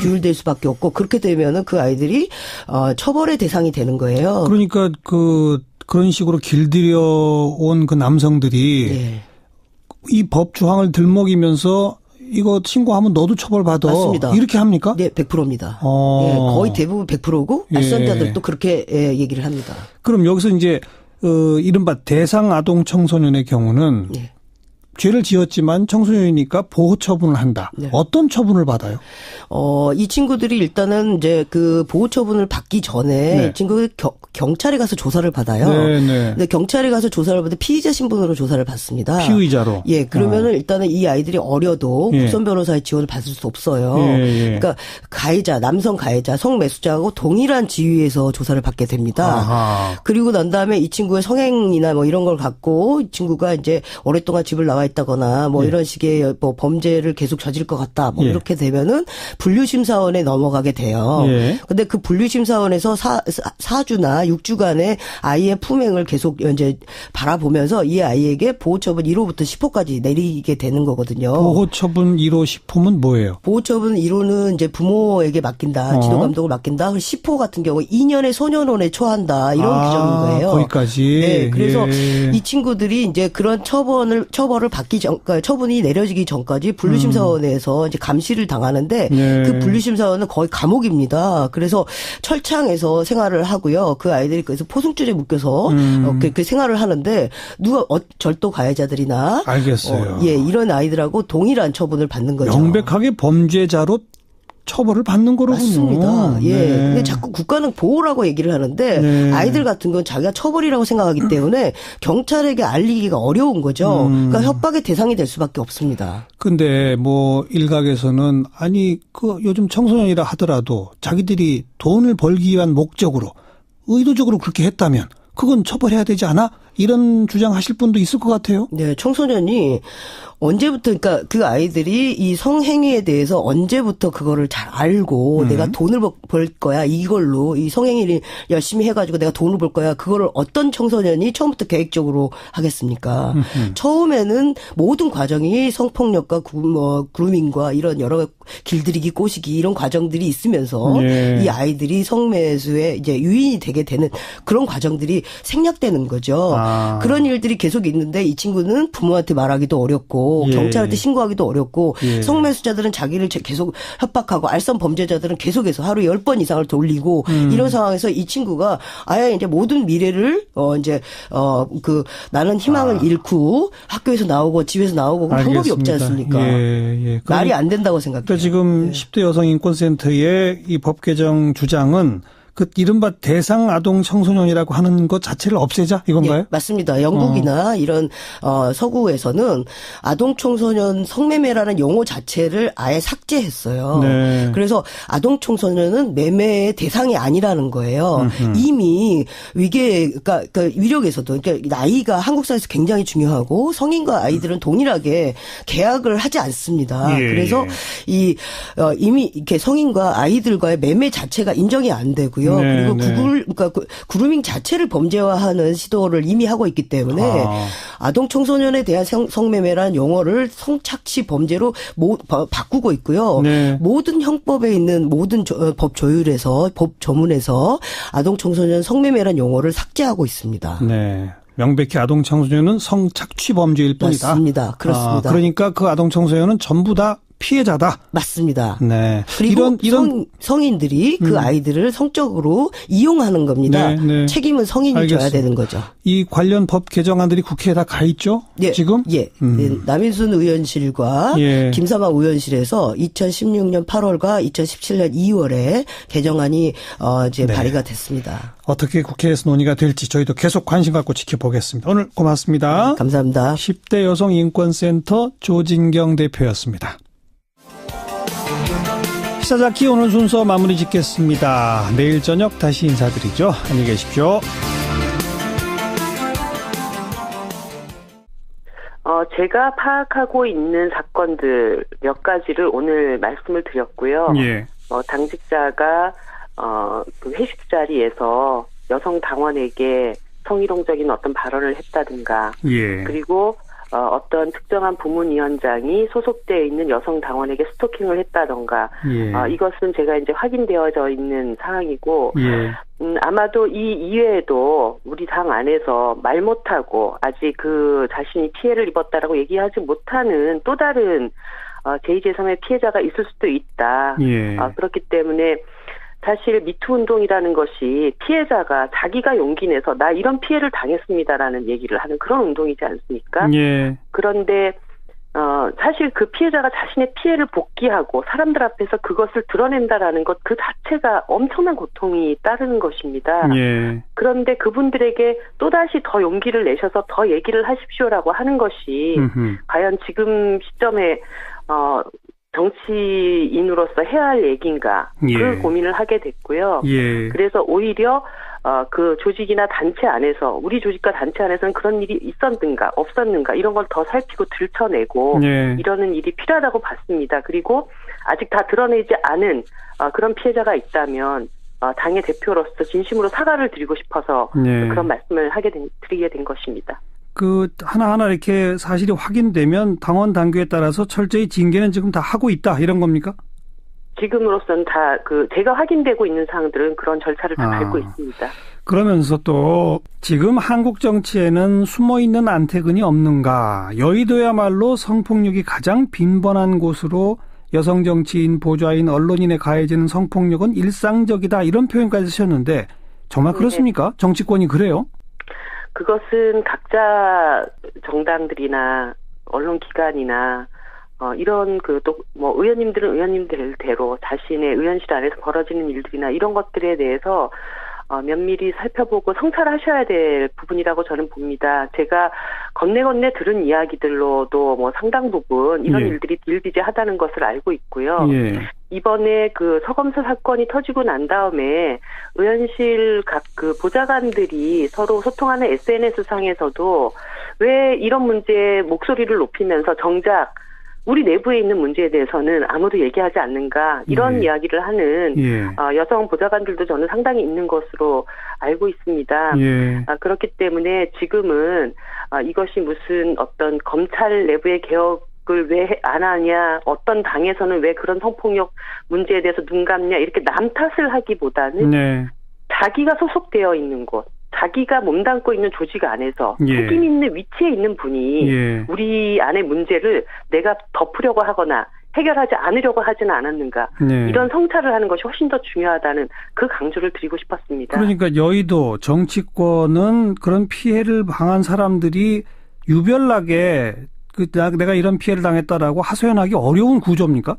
규율될 수밖에 없고 그렇게 되면은 그 아이들이 처벌의 대상이 되는 거예요. 그러니까 그런 식으로 길들여 온 그 남성들이 이 법 조항을 들먹이면서 이거 신고하면 너도 처벌받아. 맞습니다. 이렇게 합니까? 네, 100%입니다. 거의 대부분 100%고 알선자들도 그렇게 얘기를 합니다. 그럼 여기서 이제 이른바 대상 아동 청소년의 경우는 죄를 지었지만 청소년이니까 보호 처분을 한다. 네. 어떤 처분을 받아요? 이 친구들이 일단은 이제 그 보호 처분을 받기 전에 네. 이 친구들 경찰에 가서 조사를 받아요. 네. 근데 경찰에 가서 조사를 받을 피의자 신분으로 조사를 받습니다. 피의자로. 예, 그러면은 일단은 이 아이들이 어려도 예. 국선 변호사의 지원을 받을 수 없어요. 예. 그러니까 가해자, 남성 가해자, 성매수자하고 동일한 지위에서 조사를 받게 됩니다. 아하. 그리고 난 다음에 이 친구의 성행이나 뭐 이런 걸 갖고 이 친구가 이제 오랫동안 집을 나와 있다거나 뭐 예. 이런 식의 뭐 범죄를 계속 저질 것 같다. 뭐 예. 이렇게 되면은 분류심사원에 넘어가게 돼요. 예. 근데 그 분류심사원에서 4주나 6주간의 아이의 품행을 계속 이제 바라보면서 이 아이에게 보호처분 1호부터 10호까지 내리게 되는 거거든요. 보호처분 1호 10호는 뭐예요? 보호처분 1호는 이제 부모에게 맡긴다. 지도 감독을 맡긴다. 10호 같은 경우 2년의 소년원에 처한다. 이런 규정인 거예요. 거기까지. 네. 그래서 예. 이 친구들이 이제 그런 처벌을 받기 전, 그러니까 처분이 내려지기 전까지 분류심사원에서 이제 감시를 당하는데 네. 그 분류심사원은 거의 감옥입니다. 그래서 철창에서 생활을 하고요. 그 아이들이 그래서 포승줄에 묶여서 그 생활을 하는데 누가 절도 가해자들이나 알겠어요. 이런 아이들하고 동일한 처분을 받는 거죠. 명백하게 범죄자로 처벌을 받는 거로군요. 맞습니다. 예. 네. 근데 자꾸 국가는 보호라고 얘기를 하는데 네. 아이들 같은 건 자기가 처벌이라고 생각하기 때문에 경찰에게 알리기가 어려운 거죠. 그러니까 협박의 대상이 될 수밖에 없습니다. 근데 뭐 일각에서는 아니 그 요즘 청소년이라 하더라도 자기들이 돈을 벌기 위한 목적으로 의도적으로 그렇게 했다면 그건 처벌해야 되지 않아? 이런 주장하실 분도 있을 것 같아요. 네, 청소년이 언제부터 그러니까 그 아이들이 이 성행위에 대해서 언제부터 그거를 잘 알고 내가 돈을 벌 거야 이걸로 이 성행위를 열심히 해가지고 내가 돈을 벌 거야 그거를 어떤 청소년이 처음부터 계획적으로 하겠습니까? 처음에는 모든 과정이 성폭력과 그루밍과 이런 여러 길들이기 꼬시기 이런 과정들이 있으면서 이 아이들이 성매수에 이제 유인이 되게 되는 그런 과정들이 생략되는 거죠. 그런 일들이 계속 있는데 이 친구는 부모한테 말하기도 어렵고 경찰한테 신고하기도 어렵고 성매수자들은 자기를 계속 협박하고 알선 범죄자들은 계속해서 하루 10번 이상을 돌리고 이런 상황에서 이 친구가 아예 이제 모든 미래를 나는 희망을 잃고 학교에서 나오고 집에서 나오고 방법이 없지 않습니까? 말이 안 된다고 생각해요. 그러니까 지금 10대 여성인권센터의 이 법 개정 주장은 그 이른바 대상 아동 청소년이라고 하는 것 자체를 없애자 이건가요? 네, 맞습니다. 영국이나 이런 서구에서는 아동 청소년 성매매라는 용어 자체를 아예 삭제했어요. 네. 그래서 아동 청소년은 매매의 대상이 아니라는 거예요. 이미 그러니까 위력에서도 그러니까 나이가 한국 사회에서 굉장히 중요하고 성인과 아이들은 동일하게 계약을 하지 않습니다. 그래서 이미 이렇게 성인과 아이들과의 매매 자체가 인정이 안 되고요. 그리고 그러니까 그루밍 자체를 범죄화하는 시도를 이미 하고 있기 때문에 아동 청소년에 대한 성매매라는 용어를 성착취 범죄로 바꾸고 있고요. 모든 형법에 있는 모든 법 조율에서 법 조문에서 아동 청소년 성매매라는 용어를 삭제하고 있습니다. 네. 명백히 아동 청소년은 성착취 범죄일 뿐이다. 맞습니다. 그렇습니다. 그러니까 그 아동 청소년은 전부 다 피해자다. 맞습니다. 네. 그리고 성인들이 그 아이들을 성적으로 이용하는 겁니다. 책임은 성인이 져야 되는 거죠. 이 관련 법 개정안들이 국회에 다 가 있죠? 지금? 남인순 의원실과 김사만 의원실에서 2016년 8월과 2017년 2월에 개정안이 이제 발의가 됐습니다. 어떻게 국회에서 논의가 될지 저희도 계속 관심 갖고 지켜보겠습니다. 오늘 고맙습니다. 감사합니다. 10대 여성인권센터 조진경 대표였습니다. 시사자키 오늘 순서 마무리 짓겠습니다. 내일 저녁 다시 인사드리죠. 안녕히 계십시오. 제가 파악하고 있는 사건들 몇 가지를 오늘 말씀을 드렸고요. 당직자가 그 회식 자리에서 여성 당원에게 성희롱적인 어떤 발언을 했다든가, 그리고 어떤 특정한 부문위원장이 소속되어 있는 여성 당원에게 스토킹을 했다던가, 이것은 제가 이제 확인되어져 있는 상황이고, 아마도 이 이외에도 우리 당 안에서 말 못하고 아직 그 자신이 피해를 입었다라고 얘기하지 못하는 또 다른 제2제3의 피해자가 있을 수도 있다. 그렇기 때문에 사실 미투 운동이라는 것이 피해자가 자기가 용기 내서 나 이런 피해를 당했습니다라는 얘기를 하는 그런 운동이지 않습니까? 그런데 사실 그 피해자가 자신의 피해를 복귀하고 사람들 앞에서 그것을 드러낸다라는 것 그 자체가 엄청난 고통이 따르는 것입니다. 예. 그런데 그분들에게 또다시 더 용기를 내셔서 더 얘기를 하십시오라고 하는 것이 과연 지금 시점에 정치인으로서 해야 할 얘기인가 예. 그 고민을 하게 됐고요. 예. 그래서 오히려 그 조직이나 단체 안에서 우리 조직과 단체 안에서는 그런 일이 있었는가 없었는가 이런 걸 더 살피고 들춰내고 예. 이러는 일이 필요하다고 봤습니다. 그리고 아직 다 드러내지 않은 그런 피해자가 있다면 당의 대표로서 진심으로 사과를 드리고 싶어서 예. 그런 말씀을 드리게 된 것입니다. 그 하나하나 이렇게 사실이 확인되면 당원 당규에 따라서 철저히 징계는 지금 다 하고 있다 이런 겁니까? 지금으로서는 다 제가 확인되고 있는 사항들은 그런 절차를 다 밟고 있습니다. 그러면서 또 지금 한국 정치에는 숨어있는 안태근이 없는가? 여의도야말로 성폭력이 가장 빈번한 곳으로 여성 정치인, 보좌인, 언론인에 가해지는 성폭력은 일상적이다 이런 표현까지 쓰셨는데 정말 그렇습니까? 네. 정치권이 그래요? 그것은 각자 정당들이나 언론기관이나 이런 의원님들은 의원님들대로 자신의 의원실 안에서 벌어지는 일들이나 이런 것들에 대해서 면밀히 살펴보고 성찰하셔야 될 부분이라고 저는 봅니다. 제가 건네 들은 이야기들로도 상당 부분 이런 예. 일들이 비일비재하다는 것을 알고 있고요. 예. 이번에 그 서검사 사건이 터지고 난 다음에 의원실 각 보좌관들이 서로 소통하는 SNS 상에서도 왜 이런 문제에 목소리를 높이면서 정작 우리 내부에 있는 문제에 대해서는 아무도 얘기하지 않는가 이런 이야기를 하는 여성 보좌관들도 저는 상당히 있는 것으로 알고 있습니다. 그렇기 때문에 지금은 이것이 무슨 어떤 검찰 내부의 개혁을 왜 안 하냐, 어떤 당에서는 왜 그런 성폭력 문제에 대해서 눈 감냐 이렇게 남 탓을 하기보다는 자기가 소속되어 있는 곳, 자기가 몸담고 있는 조직 안에서 책임 있는 위치에 있는 분이 우리 안의 문제를 내가 덮으려고 하거나 해결하지 않으려고 하지는 않았는가. 이런 성찰을 하는 것이 훨씬 더 중요하다는 그 강조를 드리고 싶었습니다. 그러니까 여의도 정치권은 그런 피해를 당한 사람들이 유별나게 내가 이런 피해를 당했다라고 하소연하기 어려운 구조입니까?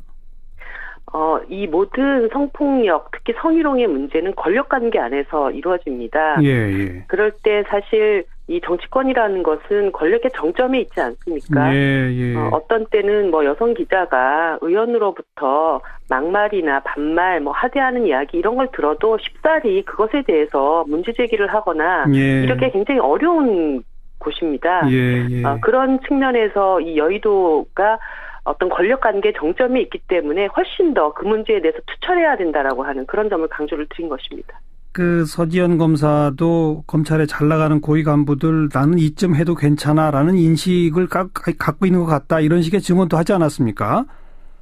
이 모든 성폭력, 특히 성희롱의 문제는 권력관계 안에서 이루어집니다. 그럴 때 사실 이 정치권이라는 것은 권력의 정점에 있지 않습니까? 어떤 때는 여성 기자가 의원으로부터 막말이나 반말, 하대하는 이야기 이런 걸 들어도 쉽사리 그것에 대해서 문제 제기를 하거나 이렇게 굉장히 어려운 곳입니다. 그런 측면에서 이 여의도가 어떤 권력관계 정점에 있기 때문에 훨씬 더 그 문제에 대해서 투철해야 된다라고 하는 그런 점을 강조를 드린 것입니다. 그 서지현 검사도 검찰에 잘 나가는 고위 간부들 나는 이쯤 해도 괜찮아라는 인식을 갖고 있는 것 같다 이런 식의 증언도 하지 않았습니까?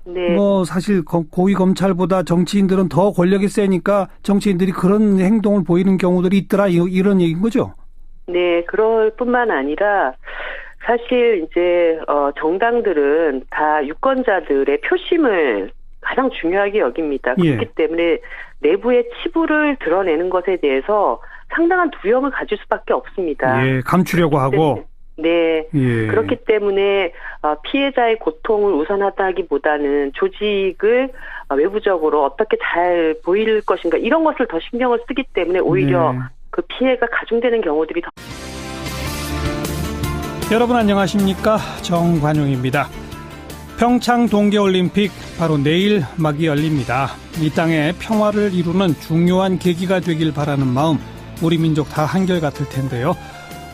네. 사실 고위 검찰보다 정치인들은 더 권력이 세니까 정치인들이 그런 행동을 보이는 경우들이 있더라 이런 얘기인 거죠? 네, 그럴 뿐만 아니라 사실 이제 정당들은 다 유권자들의 표심을 가장 중요하게 여깁니다. 그렇기 때문에 내부의 치부를 드러내는 것에 대해서 상당한 두려움을 가질 수밖에 없습니다. 감추려고 하고. 네. 그렇기 때문에 피해자의 고통을 우선하다기보다는 조직을 외부적으로 어떻게 잘 보일 것인가 이런 것을 더 신경을 쓰기 때문에 오히려 그 피해가 가중되는 경우들이 더. 여러분 안녕하십니까? 정관용입니다. 평창 동계올림픽 바로 내일 막이 열립니다. 이 땅에 평화를 이루는 중요한 계기가 되길 바라는 마음 우리 민족 다 한결같을 텐데요.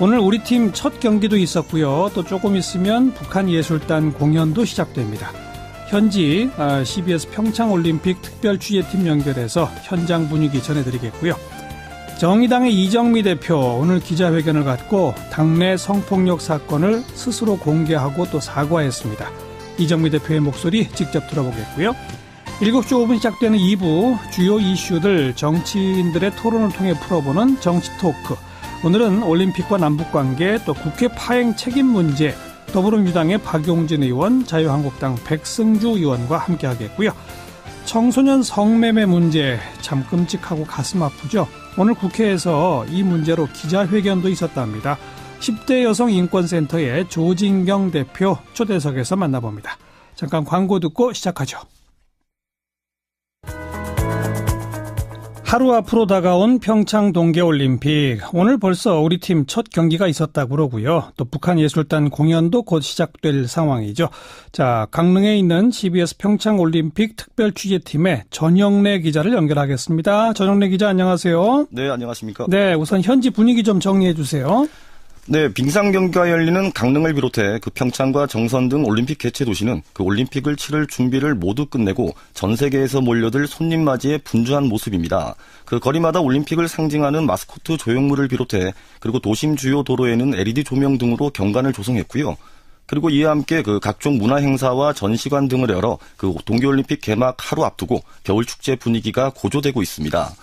오늘 우리 팀 첫 경기도 있었고요. 또 조금 있으면 북한예술단 공연도 시작됩니다. 현지 CBS 평창올림픽 특별취재팀 연결해서 현장 분위기 전해드리겠고요. 정의당의 이정미 대표 오늘 기자회견을 갖고 당내 성폭력 사건을 스스로 공개하고 또 사과했습니다. 이정미 대표의 목소리 직접 들어보겠고요. 7시 5분 시작되는 2부 주요 이슈들 정치인들의 토론을 통해 풀어보는 정치토크. 오늘은 올림픽과 남북관계 또 국회 파행 책임 문제 더불어민주당의 박용진 의원, 자유한국당 백승주 의원과 함께하겠고요. 청소년 성매매 문제 참 끔찍하고 가슴 아프죠. 오늘 국회에서 이 문제로 기자회견도 있었답니다. 10대 여성 인권센터의 조진경 대표 초대석에서 만나봅니다. 잠깐 광고 듣고 시작하죠. 하루 앞으로 다가온 평창 동계올림픽. 오늘 벌써 우리 팀 첫 경기가 있었다고 그러고요. 또 북한예술단 공연도 곧 시작될 상황이죠. 자, 강릉에 있는 CBS 평창올림픽 특별취재팀의 전영래 기자를 연결하겠습니다. 전영래 기자 안녕하세요. 네, 안녕하십니까. 네, 우선 현지 분위기 좀 정리해 주세요. 네, 빙상 경기가 열리는 강릉을 비롯해 그 평창과 정선 등 올림픽 개최 도시는 그 올림픽을 치를 준비를 모두 끝내고 전 세계에서 몰려들 손님 맞이에 분주한 모습입니다. 그 거리마다 올림픽을 상징하는 마스코트 조형물을 비롯해 그리고 도심 주요 도로에는 LED 조명 등으로 경관을 조성했고요. 그리고 이와 함께 그 각종 문화 행사와 전시관 등을 열어 그 동계올림픽 개막 하루 앞두고 겨울축제 분위기가 고조되고 있습니다.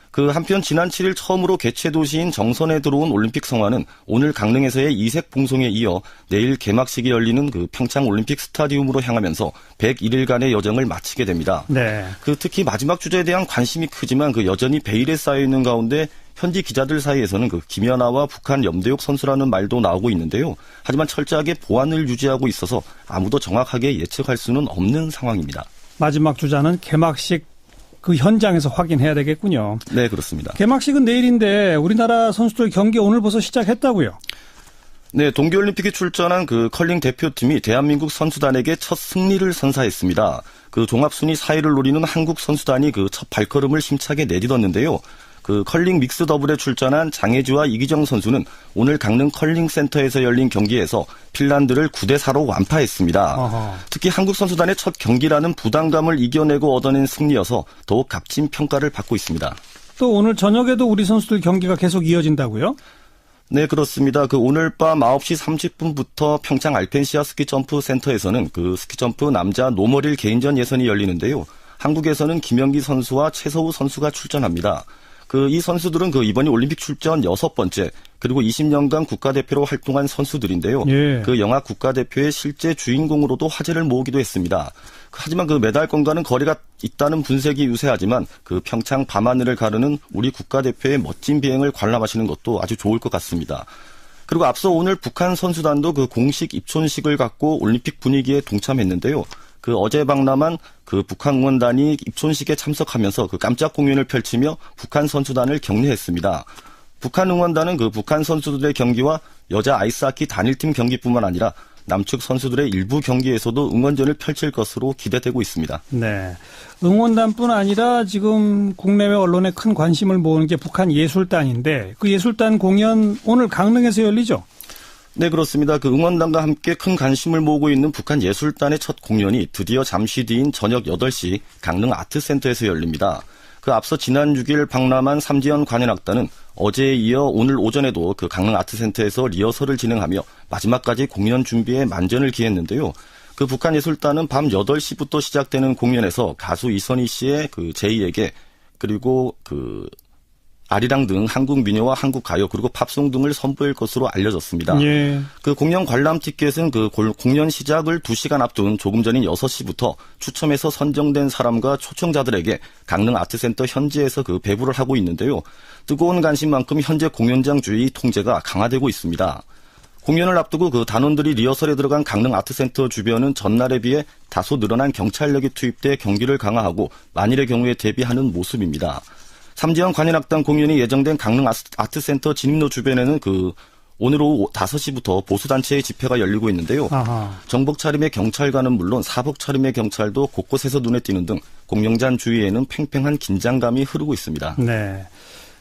그 한편 지난 7일 처음으로 개최 도시인 정선에 들어온 올림픽 성화는 오늘 강릉에서의 이색 봉송에 이어 내일 개막식이 열리는 그 평창 올림픽 스타디움으로 향하면서 101일간의 여정을 마치게 됩니다. 네. 그 특히 마지막 주제에 대한 관심이 크지만 그 여전히 베일에 쌓여 있는 가운데 현지 기자들 사이에서는 그 김연아와 북한 염대욱 선수라는 말도 나오고 있는데요. 하지만 철저하게 보안을 유지하고 있어서 아무도 정확하게 예측할 수는 없는 상황입니다. 마지막 주자는 개막식 그 현장에서 확인해야 되겠군요. 네, 그렇습니다. 개막식은 내일인데 우리나라 선수들 경기 오늘 벌써 시작했다고요? 네, 동계올림픽에 출전한 그 컬링 대표팀이 대한민국 선수단에게 첫 승리를 선사했습니다. 그 종합순위 4위를 노리는 한국 선수단이 그 첫 발걸음을 힘차게 내딛었는데요. 그 컬링 믹스 더블에 출전한 장혜주와 이기정 선수는 오늘 강릉 컬링 센터에서 열린 경기에서 핀란드를 9대4로 완파했습니다. 어허. 특히 한국 선수단의 첫 경기라는 부담감을 이겨내고 얻어낸 승리여서 더욱 값진 평가를 받고 있습니다. 또 오늘 저녁에도 우리 선수들 경기가 계속 이어진다고요? 네, 그렇습니다. 그 오늘 밤 9시 30분부터 평창 알펜시아 스키점프 센터에서는 그 스키점프 남자 노멀일 개인전 예선이 열리는데요. 한국에서는 김연기 선수와 최서우 선수가 출전합니다. 이 선수들은 이번이 올림픽 출전 6번째, 그리고 20년간 국가대표로 활동한 선수들인데요. 예. 그 영화 국가대표의 실제 주인공으로도 화제를 모으기도 했습니다. 하지만 메달권과는 거리가 있다는 분석이 유세하지만 평창 밤하늘을 가르는 우리 국가대표의 멋진 비행을 관람하시는 것도 아주 좋을 것 같습니다. 그리고 앞서 오늘 북한 선수단도 공식 입촌식을 갖고 올림픽 분위기에 동참했는데요. 어제 방남한 북한 응원단이 입촌식에 참석하면서 깜짝 공연을 펼치며 북한 선수단을 격려했습니다. 북한 응원단은 북한 선수들의 경기와 여자 아이스하키 단일팀 경기뿐만 아니라 남측 선수들의 일부 경기에서도 응원전을 펼칠 것으로 기대되고 있습니다. 네, 응원단뿐 아니라 지금 국내외 언론에 큰 관심을 모으는 게 북한 예술단인데 그 예술단 공연 오늘 강릉에서 열리죠? 네, 그렇습니다. 응원단과 함께 큰 관심을 모으고 있는 북한 예술단의 첫 공연이 드디어 잠시 뒤인 저녁 8시 강릉 아트센터에서 열립니다. 앞서 지난 6일 방남한 삼지연 관현악단은 어제에 이어 오늘 오전에도 강릉 아트센터에서 리허설을 진행하며 마지막까지 공연 준비에 만전을 기했는데요. 북한 예술단은 밤 8시부터 시작되는 공연에서 가수 이선희 씨의 제이에게 그리고 아리랑 등 한국 민요와 한국 가요 그리고 팝송 등을 선보일 것으로 알려졌습니다. 예. 공연 관람 티켓은 공연 시작을 2시간 앞둔 조금 전인 6시부터 추첨해서 선정된 사람과 초청자들에게 강릉 아트센터 현지에서 배부를 하고 있는데요. 뜨거운 관심만큼 현재 공연장 주의 통제가 강화되고 있습니다. 공연을 앞두고 단원들이 리허설에 들어간 강릉 아트센터 주변은 전날에 비해 다소 늘어난 경찰력이 투입돼 경기를 강화하고 만일의 경우에 대비하는 모습입니다. 삼지연 관현악단 공연이 예정된 강릉 아트센터 진입로 주변에는 오늘 오후 5시부터 보수단체의 집회가 열리고 있는데요. 아하. 정복 차림의 경찰관은 물론 사복 차림의 경찰도 곳곳에서 눈에 띄는 등 공연장 주위에는 팽팽한 긴장감이 흐르고 있습니다. 네.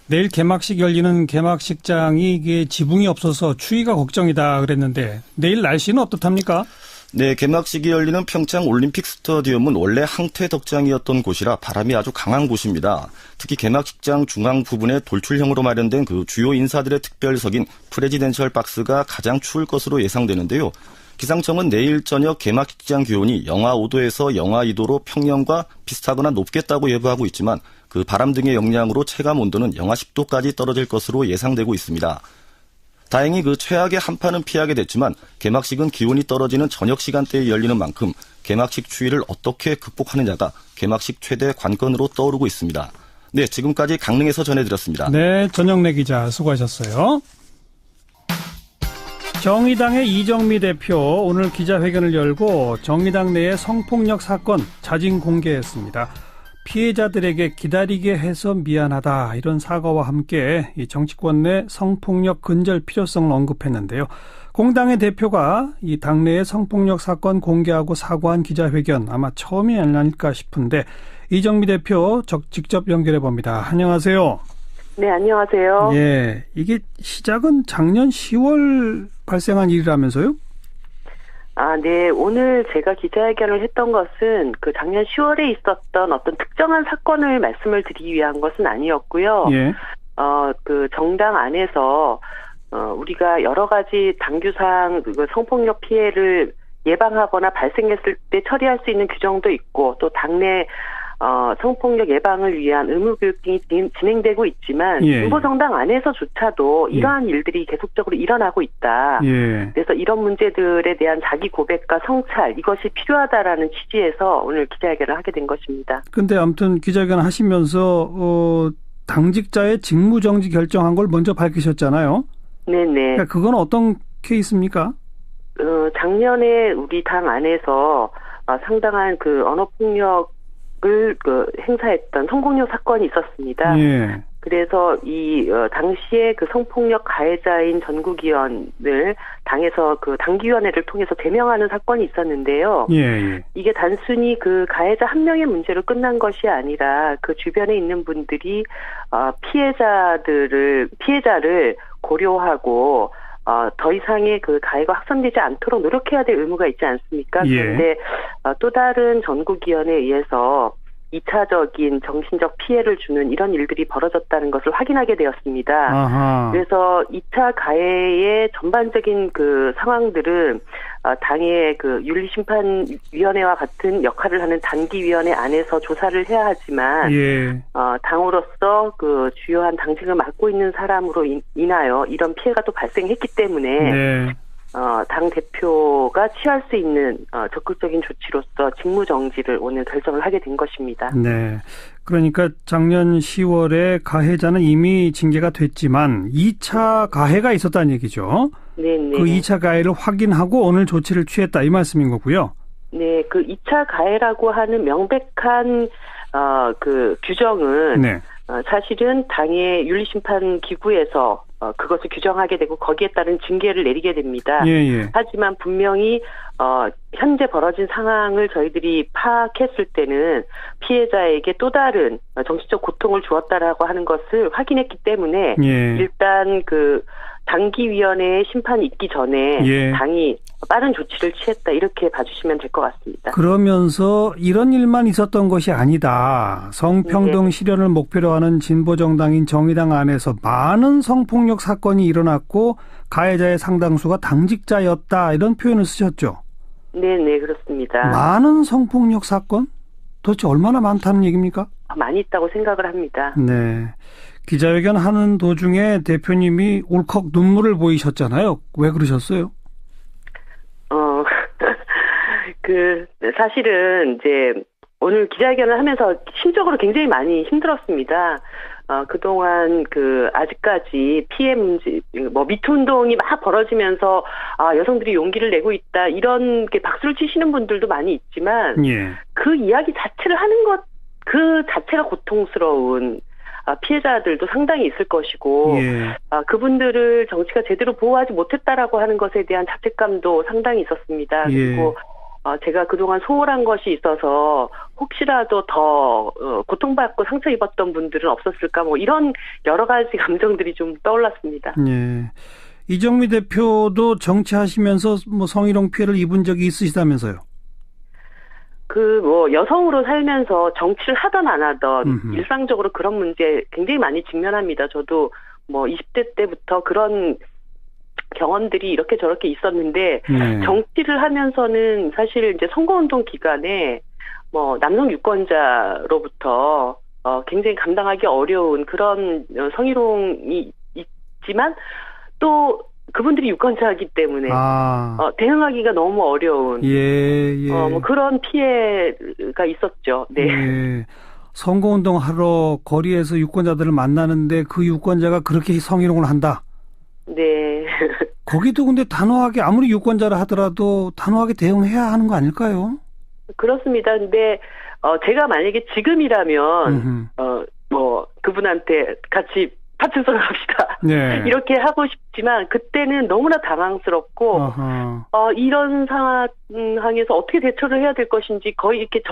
내일 개막식 열리는 개막식장이 이게 지붕이 없어서 추위가 걱정이다 그랬는데 내일 날씨는 어떻답니까? 네, 개막식이 열리는 평창 올림픽 스타디움은 원래 항태 덕장이었던 곳이라 바람이 아주 강한 곳입니다. 특히 개막식장 중앙 부분에 돌출형으로 마련된 주요 인사들의 특별석인 프레지덴셜 박스가 가장 추울 것으로 예상되는데요. 기상청은 내일 저녁 개막식장 기온이 영하 5도에서 영하 2도로 평년과 비슷하거나 높겠다고 예보하고 있지만 바람 등의 영향으로 체감 온도는 영하 10도까지 떨어질 것으로 예상되고 있습니다. 다행히 최악의 한파는 피하게 됐지만 개막식은 기온이 떨어지는 저녁 시간대에 열리는 만큼 개막식 추위를 어떻게 극복하느냐가 개막식 최대 관건으로 떠오르고 있습니다. 네, 지금까지 강릉에서 전해드렸습니다. 네, 전영래 기자 수고하셨어요. 정의당의 이정미 대표 오늘 기자회견을 열고 정의당 내의 성폭력 사건 자진 공개했습니다. 피해자들에게 기다리게 해서 미안하다 이런 사과와 함께 이 정치권 내 성폭력 근절 필요성을 언급했는데요. 공당의 대표가 이 당내의 성폭력 사건 공개하고 사과한 기자회견 아마 처음이 아닐까 싶은데 이정미 대표 직접 연결해 봅니다. 안녕하세요. 네, 안녕하세요. 예, 이게 시작은 작년 10월 발생한 일이라면서요? 아, 네. 오늘 제가 기자회견을 했던 것은 그 작년 10월에 있었던 어떤 특정한 사건을 말씀을 드리기 위한 것은 아니었고요. 예. 그 정당 안에서 우리가 여러 가지 당규상 그 성폭력 피해를 예방하거나 발생했을 때 처리할 수 있는 규정도 있고 또 당내 성폭력 예방을 위한 의무교육 등이 진행되고 있지만 진보정당 안에서조차도 이러한 일들이 계속적으로 일어나고 있다. 그래서 이런 문제들에 대한 자기 고백과 성찰 이것이 필요하다라는 취지에서 오늘 기자회견을 하게 된 것입니다. 근데 아무튼 기자회견 하시면서 당직자의 직무정지 결정한 걸 먼저 밝히셨잖아요. 네네. 그러니까 그건 어떤 케이스입니까? 작년에 우리 당 안에서 상당한 그 언어폭력 을 행사했던 성폭력 사건이 있었습니다. 예. 그래서 당시에 그 성폭력 가해자인 전국위원을 당에서 그 당기위원회를 통해서 제명하는 사건이 있었는데요. 예. 이게 단순히 그 가해자 한 명의 문제로 끝난 것이 아니라 그 주변에 있는 분들이 피해자를 고려하고 더 이상의 그 가해가 확산되지 않도록 노력해야 될 의무가 있지 않습니까? 그런데 또 다른 전국위원회에 의해서 2차적인 정신적 피해를 주는 이런 일들이 벌어졌다는 것을 확인하게 되었습니다. 아하. 그래서 2차 가해의 전반적인 그 상황들은 당의 그 윤리심판위원회와 같은 역할을 하는 단기위원회 안에서 조사를 해야 하지만 당으로서 그 주요한 당직을 맡고 있는 사람으로 인하여 이런 피해가 또 발생했기 때문에 당 대표가 취할 수 있는 적극적인 조치로서 직무정지를 오늘 결정을 하게 된 것입니다. 네. 그러니까 작년 10월에 가해자는 이미 징계가 됐지만 2차 가해가 있었다는 얘기죠. 네네. 그 2차 가해를 확인하고 오늘 조치를 취했다 이 말씀인 거고요. 네. 그 2차 가해라고 하는 명백한 그 규정은 사실은 당의 윤리심판기구에서 그것을 규정하게 되고 거기에 따른 징계를 내리게 됩니다. 하지만 분명히 현재 벌어진 상황을 저희들이 파악했을 때는 피해자에게 또 다른 정신적 고통을 주었다라고 하는 것을 확인했기 때문에 일단 그 당기위원회의 심판이 있기 전에 당이 빠른 조치를 취했다 이렇게 봐주시면 될 것 같습니다. 그러면서 이런 일만 있었던 것이 아니다. 성평등 실현을 목표로 하는 진보정당인 정의당 안에서 많은 성폭력 사건이 일어났고 가해자의 상당수가 당직자였다 이런 표현을 쓰셨죠? 네네 그렇습니다. 많은 성폭력 사건? 도대체 얼마나 많다는 얘기입니까? 많이 있다고 생각을 합니다. 네. 기자회견 하는 도중에 대표님이 울컥 눈물을 보이셨잖아요. 왜 그러셨어요? 사실은 이제 오늘 기자회견을 하면서 심적으로 굉장히 많이 힘들었습니다. 그동안 아직까지 피해 문제, 미투 운동이 막 벌어지면서, 여성들이 용기를 내고 있다, 이런 게 박수를 치시는 분들도 많이 있지만, 그 이야기 자체를 하는 것, 그 자체가 고통스러운, 피해자들도 상당히 있을 것이고, 그분들을 정치가 제대로 보호하지 못했다라고 하는 것에 대한 자책감도 상당히 있었습니다. 그리고, 제가 그동안 소홀한 것이 있어서 혹시라도 더 고통받고 상처 입었던 분들은 없었을까 이런 여러 가지 감정들이 좀 떠올랐습니다. 이정미 대표도 정치하시면서 성희롱 피해를 입은 적이 있으시다면서요? 여성으로 살면서 정치를 하던 안 하던 일상적으로 그런 문제 굉장히 많이 직면합니다. 저도 20대 때부터 그런 경험들이 이렇게 저렇게 있었는데 정치를 하면서는 사실 이제 선거운동 기간에 남성 유권자로부터 굉장히 감당하기 어려운 그런 성희롱이 있지만 또 그분들이 유권자이기 때문에 대응하기가 너무 어려운 그런 피해가 있었죠. 네. 선거운동 하러 거리에서 유권자들을 만나는데 그 유권자가 그렇게 성희롱을 한다. 네. 거기도 근데 단호하게 아무리 유권자라 하더라도 단호하게 대응해야 하는 거 아닐까요? 그렇습니다. 근데 제가 만약에 지금이라면 뭐 그분한테 같이 파출소를 합시다. 네. 이렇게 하고 싶지만 그때는 너무나 당황스럽고 이런 상황에서 어떻게 대처를 해야 될 것인지 거의 이렇게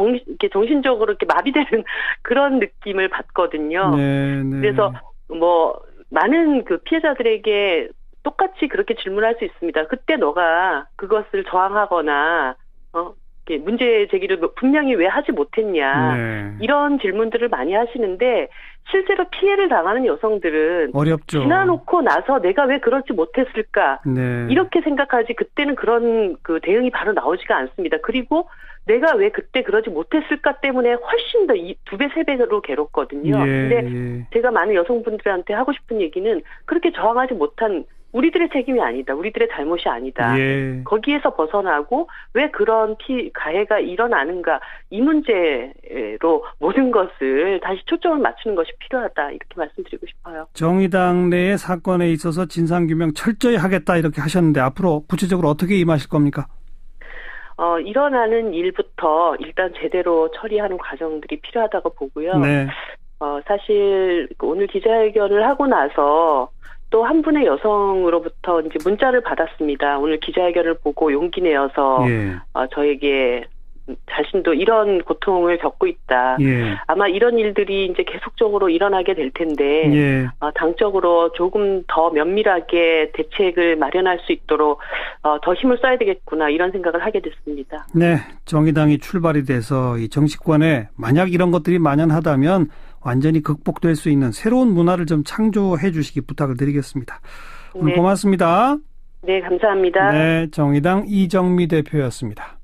정신적으로 이렇게 마비되는 그런 느낌을 받거든요. 네, 네. 그래서 뭐 많은 그 피해자들에게 똑같이 그렇게 질문할 수 있습니다. 그때 너가 그것을 저항하거나 문제 제기를 분명히 왜 하지 못했냐. 네. 이런 질문들을 많이 하시는데 실제로 피해를 당하는 여성들은 어렵죠. 지나놓고 나서 내가 왜 그렇지 못했을까. 네. 이렇게 생각하지 그때는 그런 그 대응이 바로 나오지가 않습니다. 그리고 내가 왜 그때 그러지 못했을까 때문에 훨씬 더 2배, 3배로 괴롭거든요. 예, 근데 제가 많은 여성분들한테 하고 싶은 얘기는 그렇게 저항하지 못한 우리들의 책임이 아니다. 우리들의 잘못이 아니다. 예. 거기에서 벗어나고 왜 그런 가해가 일어나는가 이 문제로 모든 것을 다시 초점을 맞추는 것이 필요하다. 이렇게 말씀드리고 싶어요. 정의당 내의 사건에 있어서 진상규명 철저히 하겠다 이렇게 하셨는데 앞으로 구체적으로 어떻게 임하실 겁니까? 일어나는 일부터 일단 제대로 처리하는 과정들이 필요하다고 보고요. 네. 사실 오늘 기자회견을 하고 나서 또 한 분의 여성으로부터 이제 문자를 받았습니다. 오늘 기자회견을 보고 용기 내어서 저에게 자신도 이런 고통을 겪고 있다. 아마 이런 일들이 이제 계속적으로 일어나게 될 텐데 당적으로 조금 더 면밀하게 대책을 마련할 수 있도록 더 힘을 써야 되겠구나 이런 생각을 하게 됐습니다. 네, 정의당이 출발이 돼서 이 정치권에 만약 이런 것들이 만연하다면 완전히 극복될 수 있는 새로운 문화를 좀 창조해 주시기 부탁을 드리겠습니다. 오늘 고맙습니다. 네, 감사합니다. 네, 정의당 이정미 대표였습니다.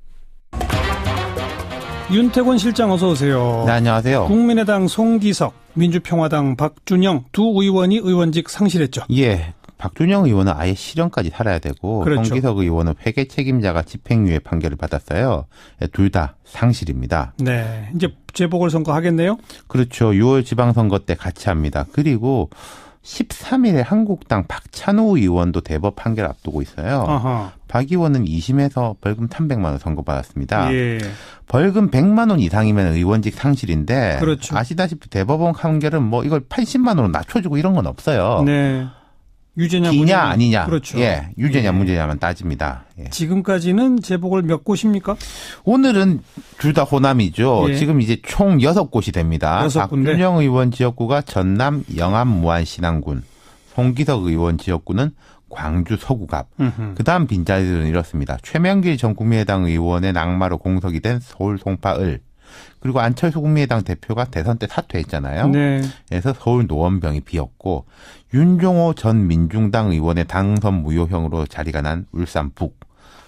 윤태곤 실장 어서 오세요. 네, 안녕하세요. 국민의당 송기석, 민주평화당 박준영 두 의원이 의원직 상실했죠. 예. 박준영 의원은 아예 실형까지 살아야 되고 그렇죠. 송기석 의원은 회계 책임자가 집행유예 판결을 받았어요. 둘 다 상실입니다. 네, 이제 재보궐선거 하겠네요. 그렇죠. 6월 지방선거 때 같이 합니다. 그리고 13일에 한국당 박찬호 의원도 대법 판결 앞두고 있어요. 아하. 박 의원은 2심에서 벌금 300만 원 선고받았습니다. 예. 벌금 100만 원 이상이면 의원직 상실인데 그렇죠. 아시다시피 대법원 판결은 뭐 이걸 80만 원으로 낮춰주고 이런 건 없어요. 네. 유죄냐 기냐 무죄냐. 아니냐. 그렇죠. 예, 유죄냐 무죄냐만 따집니다. 예. 지금까지는 재보궐 몇 곳입니까? 오늘은 둘 다 호남이죠. 예. 지금 이제 총 6곳이 됩니다. 6군데. 박준영 의원 지역구가 전남 영암 무안 신안군, 송기석 의원 지역구는 광주 서구갑. 그다음 빈자리들은 이렇습니다. 최명길 전 국민의당 의원의 낙마로 공석이 된 서울 송파을. 그리고 안철수 국민의당 대표가 대선 때 사퇴했잖아요. 네. 그래서 서울 노원병이 비었고 윤종호 전 민중당 의원의 당선 무효형으로 자리가 난 울산 북.